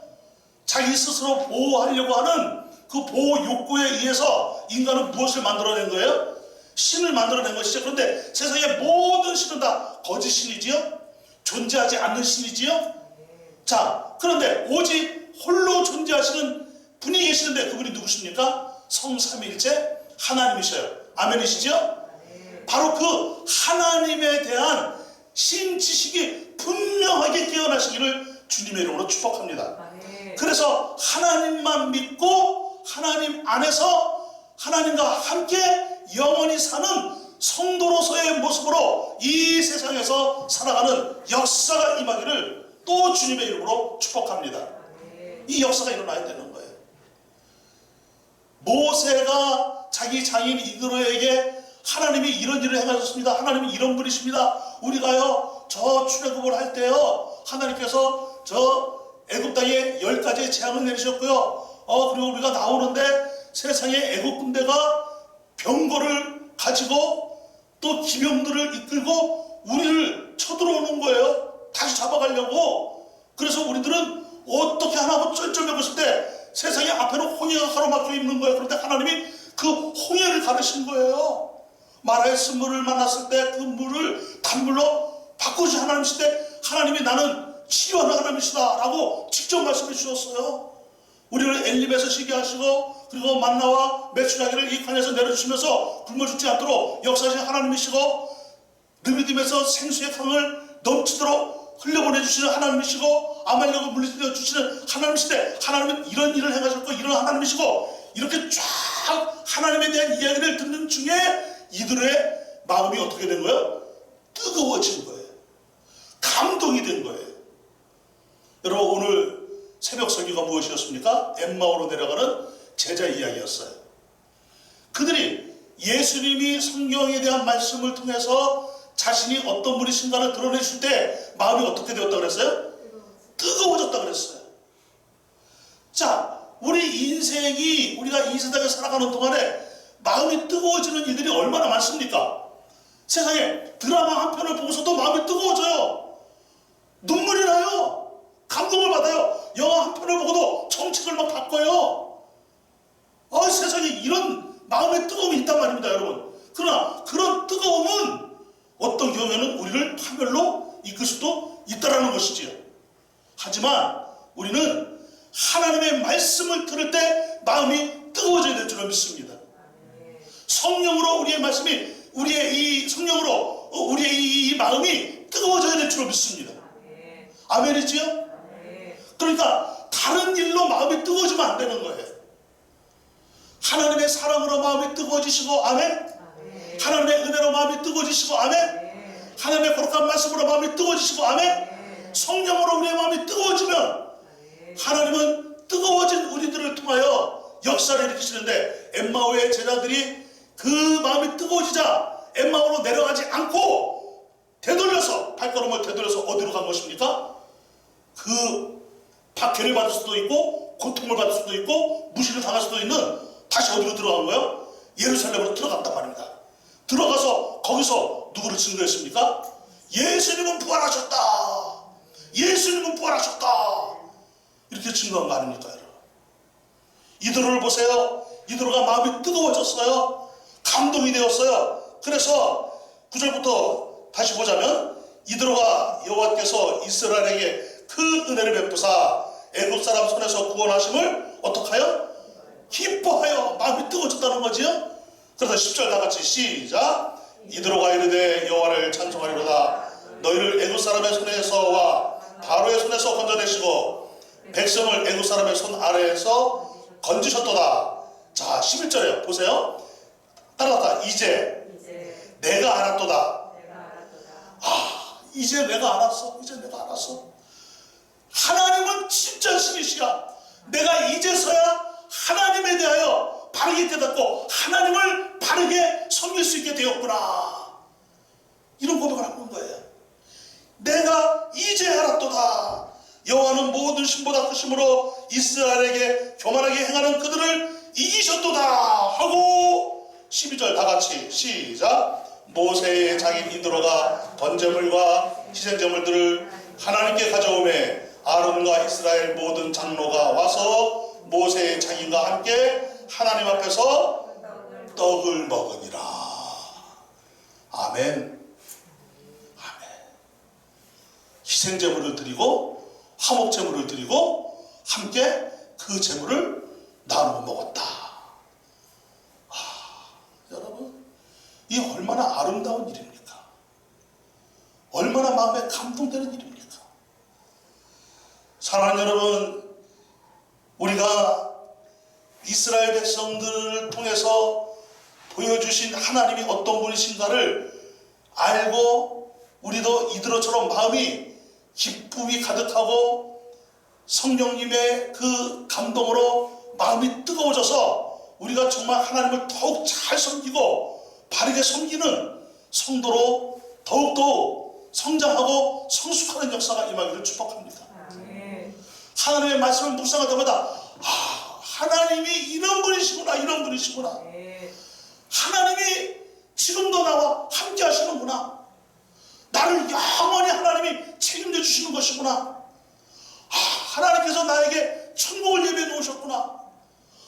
자기 스스로 보호하려고 하는 그 보호 욕구에 의해서 인간은 무엇을 만들어낸 거예요? 신을 만들어낸 것이죠. 그런데 세상의 모든 신은 다 거짓 신이지요. 존재하지 않는 신이지요. 자, 그런데 오직 홀로 존재하시는 분이 계시는데 그분이 누구십니까? 성삼위일체 하나님이셔요. 아멘이시죠? 바로 그 하나님에 대한 신지식이 분명하게 깨어나시기를 주님의 이름으로 축복합니다. 그래서 하나님만 믿고 하나님 안에서 하나님과 함께 영원히 사는 성도로서의 모습으로 이 세상에서 살아가는 역사가 임하기를 또 주님의 이름으로 축복합니다. 이 역사가 일어나야 되는 거예요. 모세가 자기 장인 이드로에게 하나님이 이런 일을 행하셨습니다. 하나님이 이런 분이십니다. 우리가요 저 출애굽을 할 때요 하나님께서 저 애굽 땅에 10가지의 재앙을 내리셨고요. 그리고 우리가 나오는데 세상에 애굽 군대가 병거를 가지고 또 기병들을 이끌고 우리를 쳐들어오는 거예요. 다시 잡아가려고. 그래서 우리들은 어떻게 하나 하고 쩔쩔매고 있을 때 세상에 앞에는 홍해가 가로막혀 있는 거예요. 그런데 하나님이 그 홍해를 가르신 거예요. 마라의 쓴물을 만났을 때 그 물을 단물로 바꾸시 하나님이실 때 하나님이 나는 치유하는 하나님이시다 라고 직접 말씀해 주셨어요. 우리를 엘림에서 쉬게 하시고 그리고 만나와 메추라기를 이 강에서 내려주시면서 굶어 죽지 않도록 역사하신 하나님이시고 르비딤에서 생수의 강을 넘치도록 흘려보내주시는 하나님이시고 아말렉을 물리쳐 주시는 하나님이시되 하나님은 이런 일을 행하셨고 이런 하나님이시고 이렇게 쫙 하나님에 대한 이야기를 듣는 중에 이들의 마음이 어떻게 된 거예요? 뜨거워진 거예요. 감동이 된 거예요. 여러분, 오늘 새벽 설교가 무엇이었습니까? 엠마오로 내려가는 제자 이야기였어요. 그들이 예수님이 성경에 대한 말씀을 통해서 자신이 어떤 분이신가를 드러내줄 때 마음이 어떻게 되었다 그랬어요? 뜨거워졌다 그랬어요. 자, 우리 인생이 우리가 이 세상에 살아가는 동안에 마음이 뜨거워지는 일들이 얼마나 많습니까? 세상에 드라마 한 편을 보고서도 마음이 뜨거워져요. 눈물이 나요. 감동을 받아요. 영화 한 편을 보고도 정책을 막 바꿔요. 세상에 이런 마음의 뜨거움이 있단 말입니다, 여러분. 그러나 그런 뜨거움은 어떤 경우에는 우리를 파멸로 이끌 수도 있다는 것이지요. 하지만 우리는 하나님의 말씀을 들을 때 마음이 뜨거워져야 될 줄을 믿습니다. 성령으로 우리의 말씀이 성령으로 우리의 이 마음이 뜨거워져야 될 줄을 믿습니다. 아멘이지요? 그러니까 다른 일로 마음이 뜨거워지면 안 되는 거예요. 하나님의 사랑으로 마음이 뜨거워지시고 아멘. 하나님의 은혜로 마음이 뜨거워지시고 아멘. 하나님의 거룩한 말씀으로 마음이 뜨거워지시고 아멘. 성령으로 우리의 마음이 뜨거워지면 하나님은 뜨거워진 우리들을 통하여 역사를 일으키시는데 엠마오의 제자들이 그 마음이 뜨거워지자 엠마오로 내려가지 않고 발걸음을 되돌려서 어디로 간 것입니까? 그 박해를 받을 수도 있고 고통을 받을 수도 있고 무시를 당할 수도 있는 다시 어디로 들어간 거예요? 예루살렘으로 들어갔단 말입니다. 들어가서 거기서 누구를 증거했습니까? 예수님은 부활하셨다. 예수님은 부활하셨다. 이렇게 증거한 거 아닙니까, 여러분? 이드로를 보세요. 이드로가 마음이 뜨거워졌어요. 감동이 되었어요. 그래서 9절부터 다시 보자면 이드로가 여호와께서 이스라엘에게 큰 은혜를 베푸사 애굽 사람 손에서 구원하심을 어떡하여? 기뻐하여 마음이 뜨거워졌다는 거지요. 그래서 10절 다 같이 시작. 이드로가 이르되 여호와를 찬송하리로다. 너희를 애굽 사람의 손에서와 바로의 손에서 건져내시고 백성을 애굽 사람의 손 아래에서 건지셨도다. 자, 11절에 보세요. 따라갔다. 이제 내가 알았도다. 이제 내가 알았어. 이제 내가 알았어. 하나님은 진짜 신이시야. 내가 이제서야 하나님에 대하여 바르게 깨닫고 하나님을 바르게 섬길 수 있게 되었구나. 이런 고백을 하는 거예요. 내가 이제 알았도다. 여호와는 모든 신보다 크심으로 이스라엘에게 교만하게 행하는 그들을 이기셨도다 하고 12절 다 같이 시작. 모세의 장인 이드로가 번제물과 희생제물들을 하나님께 가져오매 아론과 이스라엘 모든 장로가 와서 모세의 장인과 함께 하나님 앞에서 떡을 먹으니라. 아멘. 아멘. 희생제물을 드리고 화목제물을 드리고 함께 그 제물을 나누어 먹었다. 여러분, 이 얼마나 아름다운 일입니까? 얼마나 마음에 감동되는 일입니까? 사랑하는 여러분, 우리가 이스라엘 백성들을 통해서 보여주신 하나님이 어떤 분이신가를 알고 우리도 이드로처럼 마음이 기쁨이 가득하고 성령님의 그 감동으로 마음이 뜨거워져서 우리가 정말 하나님을 더욱 잘 섬기고 바르게 섬기는 성도로 더욱더 성장하고 성숙하는 역사가 임하기를 축복합니다. 하나님의 말씀을 묵상할 때마다 하나님이 이런 분이시구나, 이런 분이시구나. 하나님이 지금도 나와 함께 하시는구나. 나를 영원히 하나님이 책임져 주시는 것이구나. 하나님께서 나에게 천국을 예비해 놓으셨구나.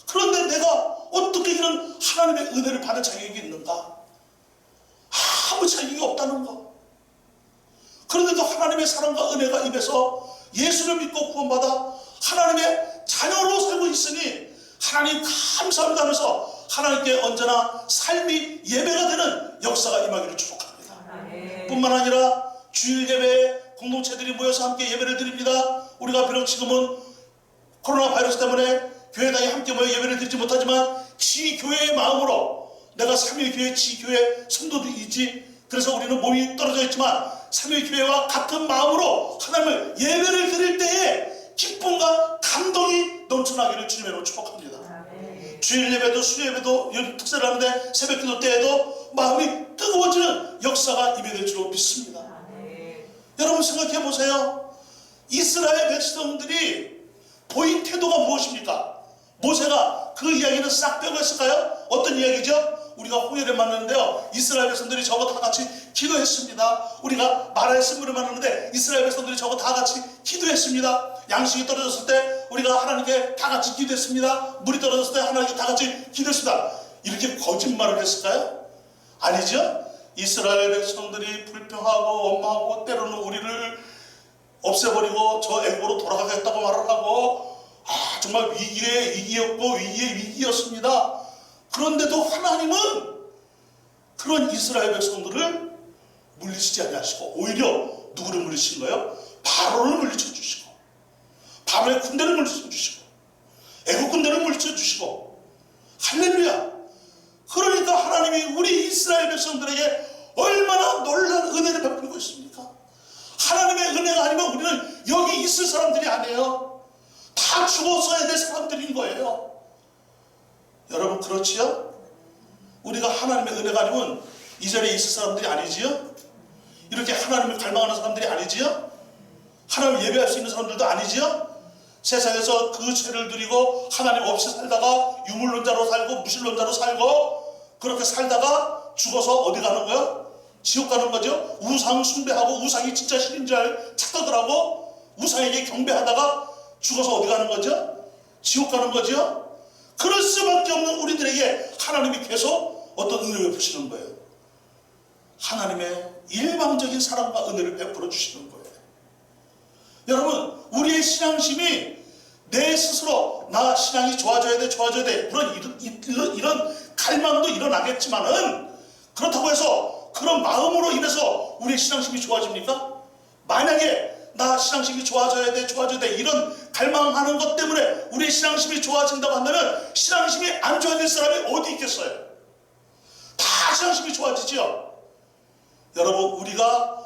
그런데 내가 어떻게 이런 하나님의 은혜를 받을 자격이 있는가? 아무 자격이 없다는 것. 그런데도 하나님의 사랑과 은혜가 입에서 예수를 믿고 구원받아 하나님의 자녀로 살고 있으니 하나님 감사합니다 하면서 하나님께 언제나 삶이 예배가 되는 역사가 임하기를 축복합니다. 뿐만 아니라 주일 예배에 공동체들이 모여서 함께 예배를 드립니다. 우리가 비록 지금은 코로나 바이러스 때문에 교회당에 함께 모여 예배를 드리지 못하지만 지교회의 마음으로 내가 삼위교회 지교회 성도들이지, 그래서 우리는 몸이 떨어져 있지만 삼위교회와 같은 마음으로 하나님을 예배를 드릴 때에 기쁨과 감동이 넘쳐나기를 주님으로 축복합니다. 주일 예배도 수요 예배도 특세를 하는데 새벽기도 때에도 마음이 뜨거워지는 역사가 임해질 줄로 믿습니다. 여러분 생각해 보세요. 이스라엘 백성들이 보인 태도가 무엇입니까? 모세가 그 이야기는 싹 빼고 했을까요? 어떤 이야기죠? 우리가 홍해를 만났는데요, 이스라엘 백성들이 저거 다 같이 기도했습니다. 우리가 마라의 쓴물을 만났는데 이스라엘 백성들이 저거 다 같이 기도했습니다. 양식이 떨어졌을 때 우리가 하나님께 다 같이 기도했습니다. 물이 떨어졌을 때 하나님께 다 같이 기도했습니다. 이렇게 거짓말을 했을까요? 아니죠. 이스라엘 백성들이 불평하고 원망하고 때로는 우리를 없애버리고 저 애국으로 돌아가겠다고 말을 하고 정말 위기의 위기였고 위기의 위기였습니다. 그런데도 하나님은 그런 이스라엘 백성들을 물리치지 아니하시고 오히려 누구를 물리친 거예요? 바로를 물리쳐 주시고 바로의 군대를 물리쳐 주시고 애국 군대를 물리쳐 주시고 할렐루야. 그러니까 하나님이 우리 이스라엘 백성들에게 얼마나 놀라운 은혜를 베풀고 있습니까? 하나님의 은혜가 아니면 우리는 여기 있을 사람들이 아니에요. 다 죽었어야 될 사람들인 거예요. 여러분 그렇지요? 우리가 하나님의 은혜가 아니면 이 자리에 있을 사람들이 아니지요? 이렇게 하나님을 갈망하는 사람들이 아니지요? 하나님을 예배할 수 있는 사람들도 아니지요? 세상에서 그 죄를 누리고 하나님 없이 살다가 유물론자로 살고 무신론자로 살고 그렇게 살다가 죽어서 어디 가는 거야? 지옥 가는 거죠? 우상 숭배하고 우상이 진짜 신인 줄 착각들하고 우상에게 경배하다가 죽어서 어디 가는 거죠? 지옥 가는 거죠? 그럴 수밖에 없는 우리들에게 하나님이 계속 어떤 은혜를 베푸시는 거예요. 하나님의 일방적인 사랑과 은혜를 베풀어 주시는 거예요. 여러분 우리의 신앙심이 내 스스로 나 신앙이 좋아져야 돼 물론 이런 갈망도 일어나겠지만은 그렇다고 해서 그런 마음으로 인해서 우리의 신앙심이 좋아집니까? 만약에 나 신앙심이 좋아져야 돼 이런 갈망하는 것 때문에 우리의 신앙심이 좋아진다고 한다면 신앙심이 안 좋아질 사람이 어디 있겠어요? 다 신앙심이 좋아지죠. 여러분 우리가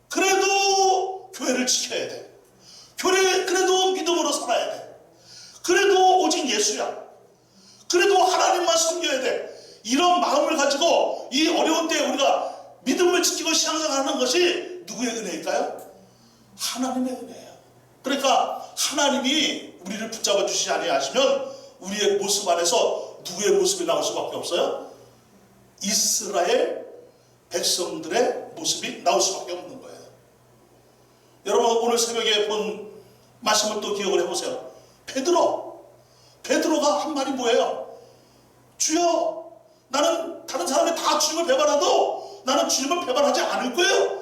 그래도 교회를 지켜야 돼. 그래도 믿음으로 살아야 돼. 그래도 오직 예수야. 그래도 하나님만 섬겨야 돼. 이런 마음을 가지고 이 어려운 때에 우리가 믿음을 지키고 신앙생활하는 것이 누구의 은혜일까요? 하나님의 은혜예요. 그러니까 하나님이 우리를 붙잡아 주시지 아니하시면 우리의 모습 안에서 누구의 모습이 나올 수밖에 없어요? 이스라엘 백성들의 모습이 나올 수밖에 없는 거예요. 여러분 오늘 새벽에 본 말씀을 또 기억을 해보세요. 베드로가 한 말이 뭐예요? 주여, 나는 다른 사람이 다 주님을 배반해도 나는 주님을 배반하지 않을 거예요.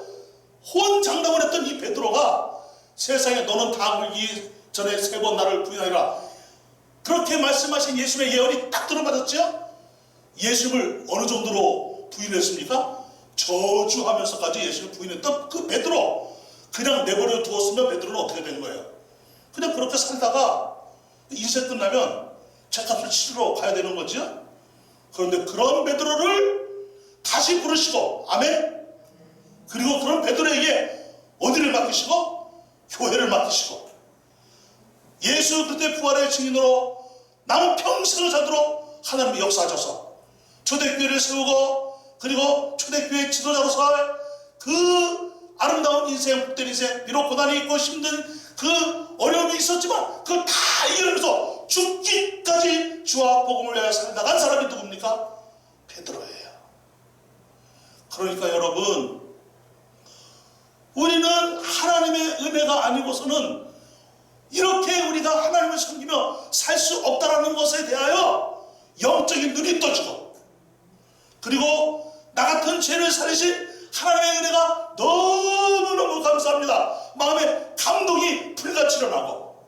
호언장담을 했던 이 베드로가 세상에 너는 다 굴기 전에 3번 나를 부인하리라, 그렇게 말씀하신 예수님의 예언이 딱 들어맞았죠? 예수님을 어느 정도로 부인했습니까? 저주하면서까지 예수님을 부인했던 그 베드로, 그냥 내버려 두었으면 베드로는 어떻게 된 거예요? 그냥 그렇게 살다가 인생 끝나면 죄값을 치르러 가야 되는 거죠. 그런데 그런 베드로를 다시 부르시고, 아멘. 그리고 그런 베드로에게 어디를 맡기시고? 교회를 맡기시고, 예수 그때 부활의 증인으로 남은 평생을 사도록 하나님이 역사하셔서 초대교회를 세우고, 그리고 초대교회 지도자로서 그 아름다운 인생, 복된 인생, 비록 고난이 있고 힘든 그 어려움이 있었지만 그걸 다 이겨내면서 죽기까지 주와 복음을 위하여 살다간 사람이 누굽니까? 베드로예요. 그러니까 여러분, 우리는 하나님의 은혜가 아니고서는 이렇게 우리가 하나님을 섬기며 살 수 없다라는 것에 대하여 영적인 눈이 떠지고, 그리고 나 같은 죄를 살리신 하나님의 은혜가 너무너무 감사합니다. 마음에 감동이 불같이 일어나고,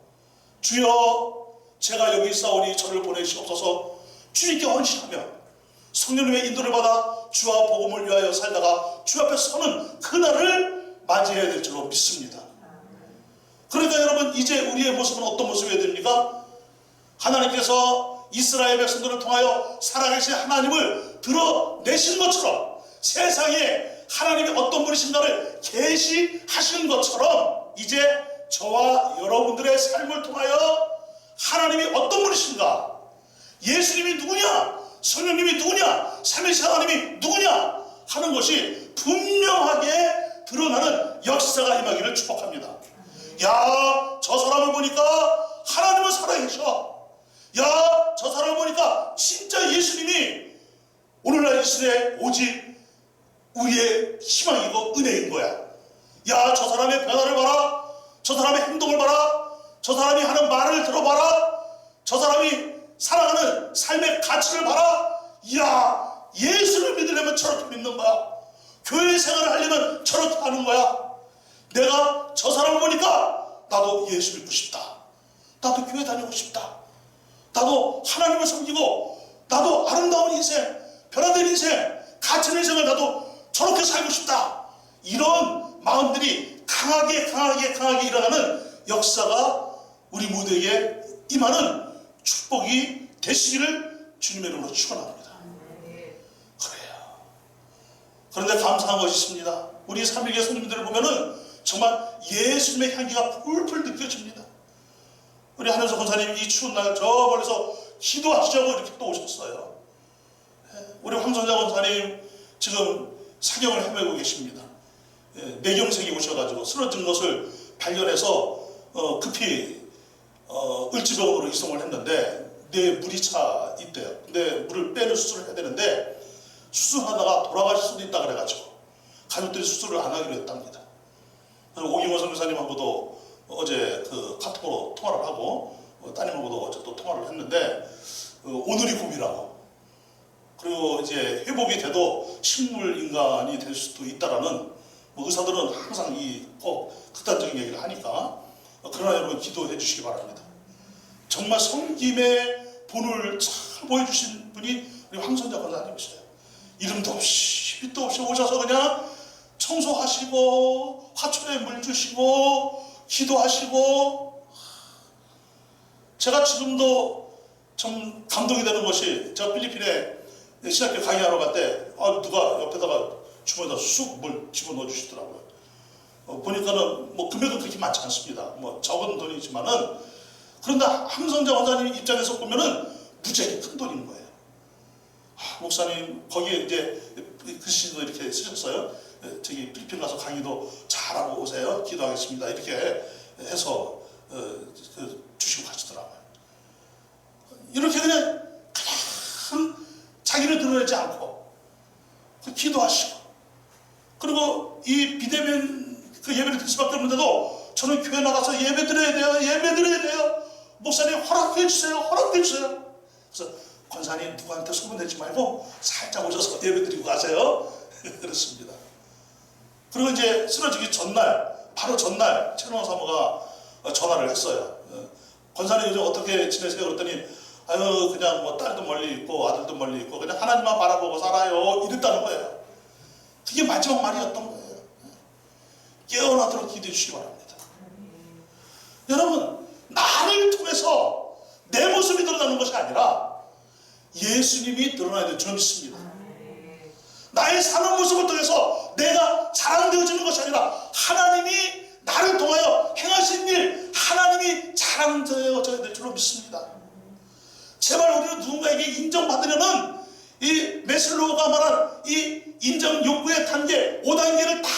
주여 제가 여기 있사오니 저를 보내시옵소서 주님께 헌신하며 성령님의 인도를 받아 주와 복음을 위하여 살다가 주 앞에 서는 그날을 맞이해야 될 줄로 믿습니다. 그러니까 여러분, 이제 우리의 모습은 어떤 모습이어야 됩니까? 하나님께서 이스라엘 백성들을 통하여 살아계신 하나님을 드러내신 것처럼, 세상에 하나님이 어떤 분이신가를 계시하시는 것처럼, 이제 저와 여러분들의 삶을 통하여 하나님이 어떤 분이신가, 예수님이 누구냐, 성령님이 누구냐, 삼위일체 하나님이 누구냐 하는 것이 분명하게 드러나는 역사가 임하기를 축복합니다. 야, 저 사람을 보니까 하나님은 살아계셔. 야, 저 사람을 보니까 진짜 예수님이 오늘날 이 시대에 오직 우리의 희망이고 은혜인 거야. 야, 저 사람의 변화를 봐라. 저 사람의 행동을 봐라. 저 사람이 하는 말을 들어봐라. 저 사람이 살아가는 삶의 가치를 봐라. 이야, 예수를 믿으려면 저렇게 믿는 거야. 교회 생활을 하려면 저렇게 하는 거야. 내가 저 사람을 보니까 나도 예수 믿고 싶다. 나도 교회 다니고 싶다. 나도 하나님을 섬기고, 나도 아름다운 인생, 변화된 인생, 가치의 인생을 나도 저렇게 살고 싶다. 이런 마음들이 강하게 일어나는 역사가 우리 모두에게 임하는 축복이 되시기를 주님의 이름으로 축원합니다. 그래요. 그런데 감사한 것이 있습니다. 우리 삼위일체 성도님들을 보면은 정말 예수님의 향기가 풀풀 느껴집니다. 우리 한현석 권사님 이 추운 날 저 멀리서 기도하시자고 이렇게 또 오셨어요. 우리 황선자 권사님 지금 사경을 헤매고 계십니다. 뇌경색이 오셔가지고 쓰러진 것을 발견해서 급히 을지병원으로 이송을 했는데 뇌에 물이 차 있대요. 근데 물을 빼는 수술을 해야 되는데 수술하다가 돌아가실 수도 있다 그래가지고 가족들이 수술을 안 하기로 했답니다. 오기모 선교사님하고도 어제 그 카톡으로 통화를 하고 따님하고도 어제 또 통화를 했는데 오늘이 봄이라고, 그리고 이제 회복이 돼도 식물 인간이 될 수도 있다라는, 의사들은 항상 꼭 극단적인 얘기를 하니까, 그러나 여러분 기도해 주시기 바랍니다. 정말 섬김의 본을 잘 보여주신 분이 우리 황선자 권사님이세요. 이름도 없이 빛도 없이 오셔서 그냥 청소하시고 화초에 물 주시고 기도하시고, 제가 지금도 좀 감동이 되는 것이, 제가 필리핀에 신학교 강의하러 갈 때 누가 옆에다가 주머니에다 쑥 물 집어넣어 주시더라고요. 보니까는 뭐 금액은 그렇게 많지 않습니다. 뭐 적은 돈이지만은, 그런데 황선자 원사님 입장에서 보면은 무지하게 큰 돈인 거예요. 목사님 거기에 이제 글씨도 이렇게 쓰셨어요. 저기 필리핀 가서 강의도 잘하고 오세요. 기도하겠습니다. 이렇게 해서 주시고 가시더라고요. 이렇게 그냥 자기를 드러내지 않고 기도하시고, 그리고 이 비대면 그 예배를 드릴 수밖에 없는데도 저는 교회 나가서 예배 드려야 돼요. 목사님 허락해 주세요. 그래서 권사님 누구한테 소문내지 말고 살짝 오셔서 예배 드리고 가세요. 그렇습니다. 그리고 이제 쓰러지기 전날, 바로 전날 최동원 사모가 전화를 했어요. 권사님 요즘 어떻게 지내세요? 그랬더니 아유 그냥 뭐 딸도 멀리 있고 아들도 멀리 있고 그냥 하나님만 바라보고 살아요. 이랬다는 거예요. 그게 마지막 말이었던 거예요. 깨어나도록 기도해 주시기 바랍니다. 여러분, 나를 통해서 내 모습이 드러나는 것이 아니라 예수님이 드러나야 될 줄 믿습니다. 나의 사는 모습을 통해서 내가 자랑되어지는 것이 아니라 하나님이 나를 통하여 행하신 일, 하나님이 자랑되어져야 될 줄로 믿습니다. 제발 우리는 누군가에게 인정받으려는 이 메슬로우가 말한 이 인정 욕구의 단계, 5단계를 다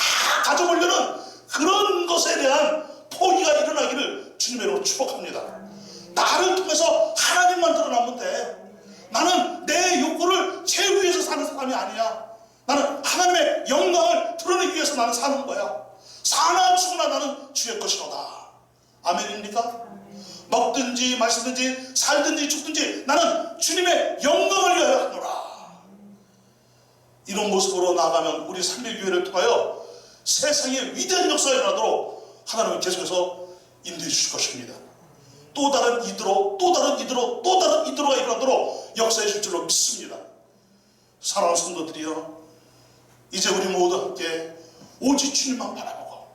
가져보려는 그런 것에 대한 포기가 일어나기를 주님의 이름으로 축복합니다. 나를 통해서 하나님만 드러나면 돼. 나는 내 욕구를 채우기 위해서 사는 사람이 아니야. 나는 하나님의 영광을 드러내기 위해서 나는 사는 거야. 사나 죽으나 나는 주의 것이로다. 아멘입니까? 먹든지 마시든지 살든지 죽든지 나는 주님의 영광을 위하여 하노라. 이런 모습으로 나아가면 우리 삼일교회를 통하여 세상에 위대한 역사가 일어나도록 하나님은 계속해서 인도해 주실 것입니다. 또 다른 이드로, 또 다른 이드로, 또 다른 이드로가 일어나도록 역사해 주실 줄로 믿습니다. 사랑하는 성도들이여, 이제 우리 모두 함께 오직 주님만 바라보고,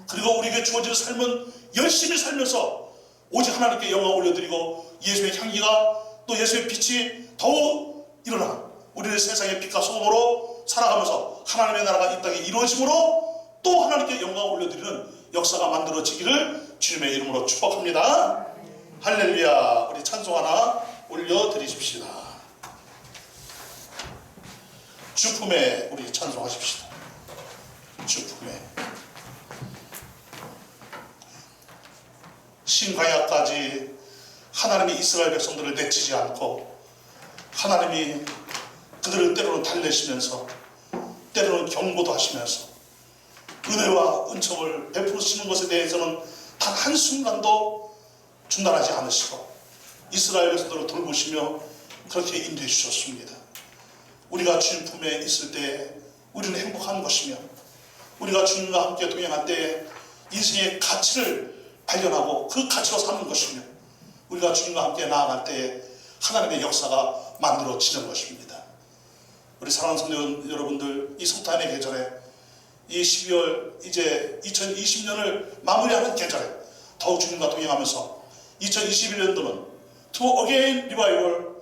그리고 우리에게 주어진 삶은 열심히 살면서 오직 하나님께 영광 올려드리고 예수의 향기가 또 예수의 빛이 더욱 일어나 우리를 세상의 빛과 소금으로 살아가면서 하나님의 나라가 이 땅에 이루어짐으로 또 하나님께 영광 올려드리는 역사가 만들어지기를 주님의 이름으로 축복합니다. 할렐루야. 우리 찬송 하나 올려드리십시다. 주품에 우리 찬송하십시다. 주품에. 신광야까지 하나님이 이스라엘 백성들을 내치지 않고 하나님이 그들을 때로는 달래시면서 때로는 경고도 하시면서 은혜와 은총을 베푸시는 것에 대해서는 단 한순간도 중단하지 않으시고 이스라엘 백성들을 돌보시며 그렇게 인도해 주셨습니다. 우리가 주님 품에 있을 때 우리는 행복한 것이며 우리가 주님과 함께 동행할 때 인생의 가치를 발견하고 그 가치로 사는 것이며 우리가 주님과 함께 나아갈 때에 하나님의 역사가 만들어지는 것입니다. 우리 사랑하는 성도 여러분들, 이 성탄의 계절에 이 12월 이제 2020년을 마무리하는 계절에 더욱 주님과 동행하면서 2021년도는 To Again Revival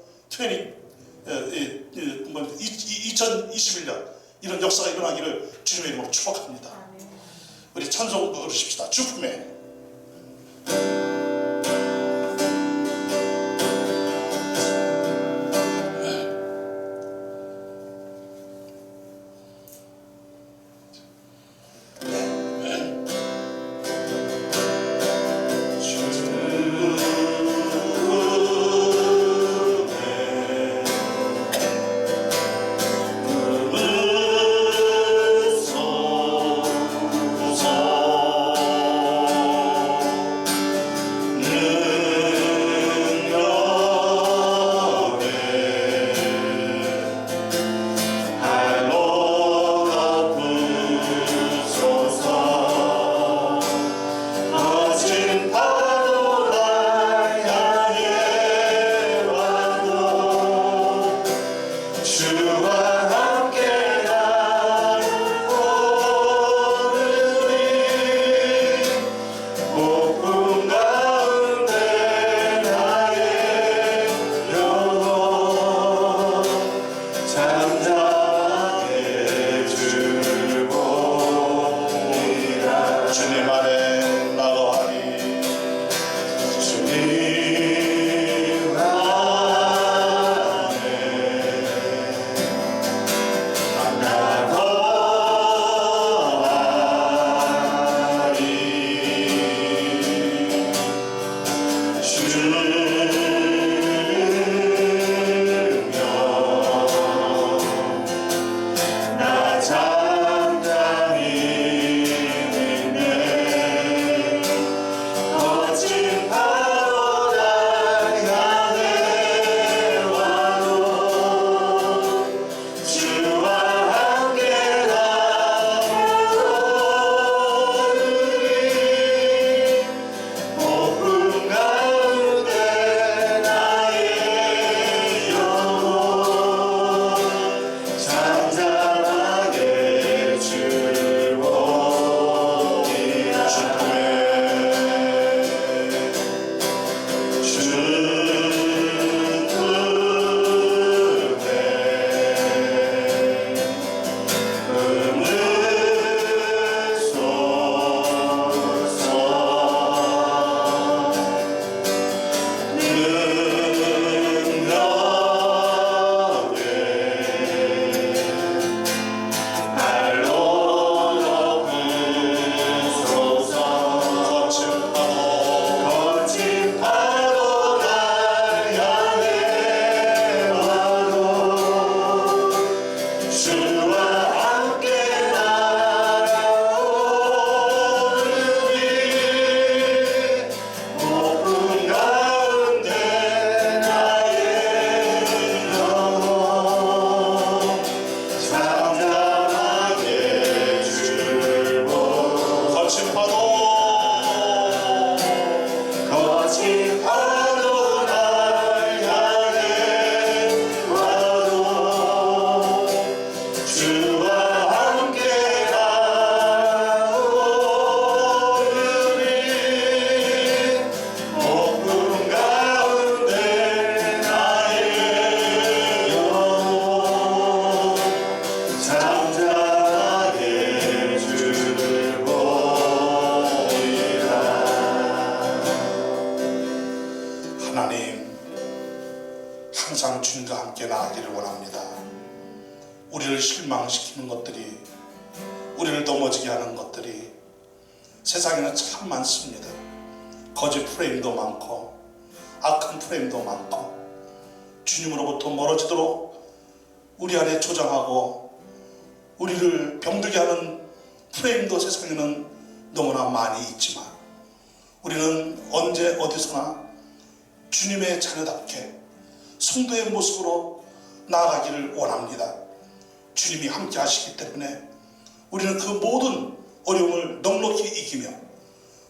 2021년 이런 역사가 일어나기를 주님의 이름으로 축복합니다. 우리 찬송 부르십시다. 주품에. 실망시키는 것들이, 우리를 넘어지게 하는 것들이 세상에는 참 많습니다. 거짓 프레임도 많고 악한 프레임도 많고 주님으로부터 멀어지도록 우리 안에 조장하고 우리를 병들게 하는 프레임도 세상에는 너무나 많이 있지만, 우리는 언제 어디서나 주님의 자녀답게 성도의 모습으로 나아가기를 원합니다. 주님이 함께 하시기 때문에 우리는 그 모든 어려움을 넉넉히 이기며,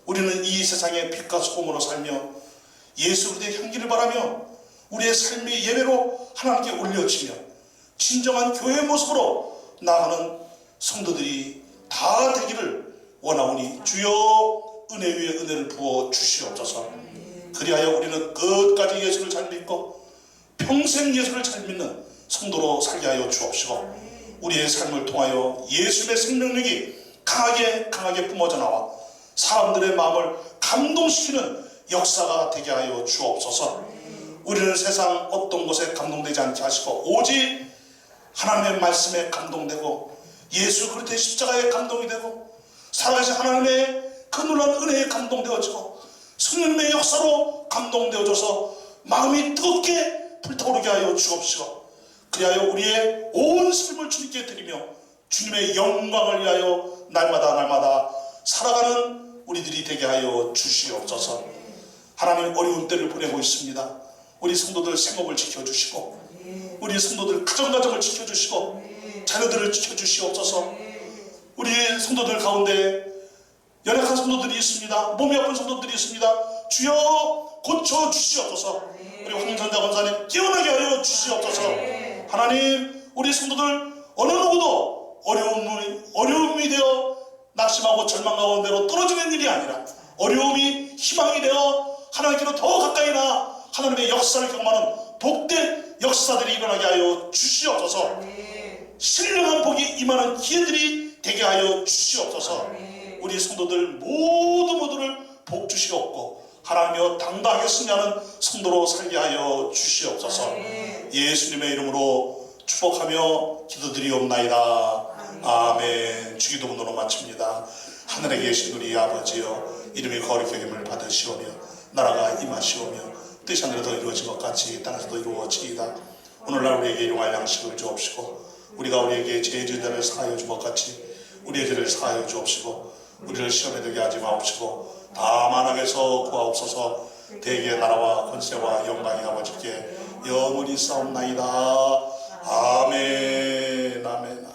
우리는 이 세상의 빛과 소금으로 살며 예수 그리스도의 향기를 바라며 우리의 삶의 예배로 하나님께 올려지며 진정한 교회의 모습으로 나아가는 성도들이 다 되기를 원하오니 주여 은혜 위에 은혜를 부어 주시옵소서. 그리하여 우리는 끝까지 예수를 잘 믿고 평생 예수를 잘 믿는 성도로 살게 하여 주옵시고, 우리의 삶을 통하여 예수의 생명력이 강하게 뿜어져 나와 사람들의 마음을 감동시키는 역사가 되게 하여 주옵소서. 우리는 세상 어떤 것에 감동되지 않게 하시고 오직 하나님의 말씀에 감동되고 예수 그리스도의 십자가에 감동이 되고 살아계신 하나님의 그 놀라운 은혜에 감동되어지고 성령님의 역사로 감동되어져서 마음이 뜨겁게 불타오르게 하여 주옵시고, 그리하여 우리의 온 삶을 주님께 드리며 주님의 영광을 위하여 날마다 살아가는 우리들이 되게 하여 주시옵소서. 하나님, 어려운 때를 보내고 있습니다. 우리 성도들 생업을 지켜주시고 우리 성도들 가정을 지켜주시고 자녀들을 지켜주시옵소서. 우리 성도들 가운데 연약한 성도들이 있습니다. 몸이 아픈 성도들이 있습니다. 주여 고쳐주시옵소서. 우리 황전자 권사님 깨어나게 하여 주시옵소서. 하나님, 우리 성도들 어느 누구도 어려움이 되어 낙심하고 절망 가운데로 떨어지는 일이 아니라 어려움이 희망이 되어 하나님께로 더 가까이 나 하나님의 역사를 경험하는 복된 역사들이 일어나게 하여 주시옵소서. 신령한 복이 임하는 기회들이 되게 하여 주시옵소서. 우리 성도들 모두를 복 주시옵고 하나님여 당당하게 승리하는 성도로 살게 하여 주시옵소서. 예수님의 이름으로 축복하며 기도드리옵나이다. 아멘. 주기도문으로 마칩니다. 하늘에 계신 우리 아버지여, 이름이 거룩히 여김을 받으시오며 나라가 임하시오며 뜻이 하늘에서 이루어진 것 같이 땅에서도 이루어지이다. 오늘날 우리에게 일용할 양식을 주옵시고 우리가 우리에게 죄 지은 자를 사하여 준 것 같이 우리의 죄를 사하여 주옵시고 우리를 시험에 들게 하지 마옵시고 다만 악에서 구하옵소서. 대개의 나라와 권세와 영광이 아버지께 영원히 싸움나이다. 아멘. 아멘.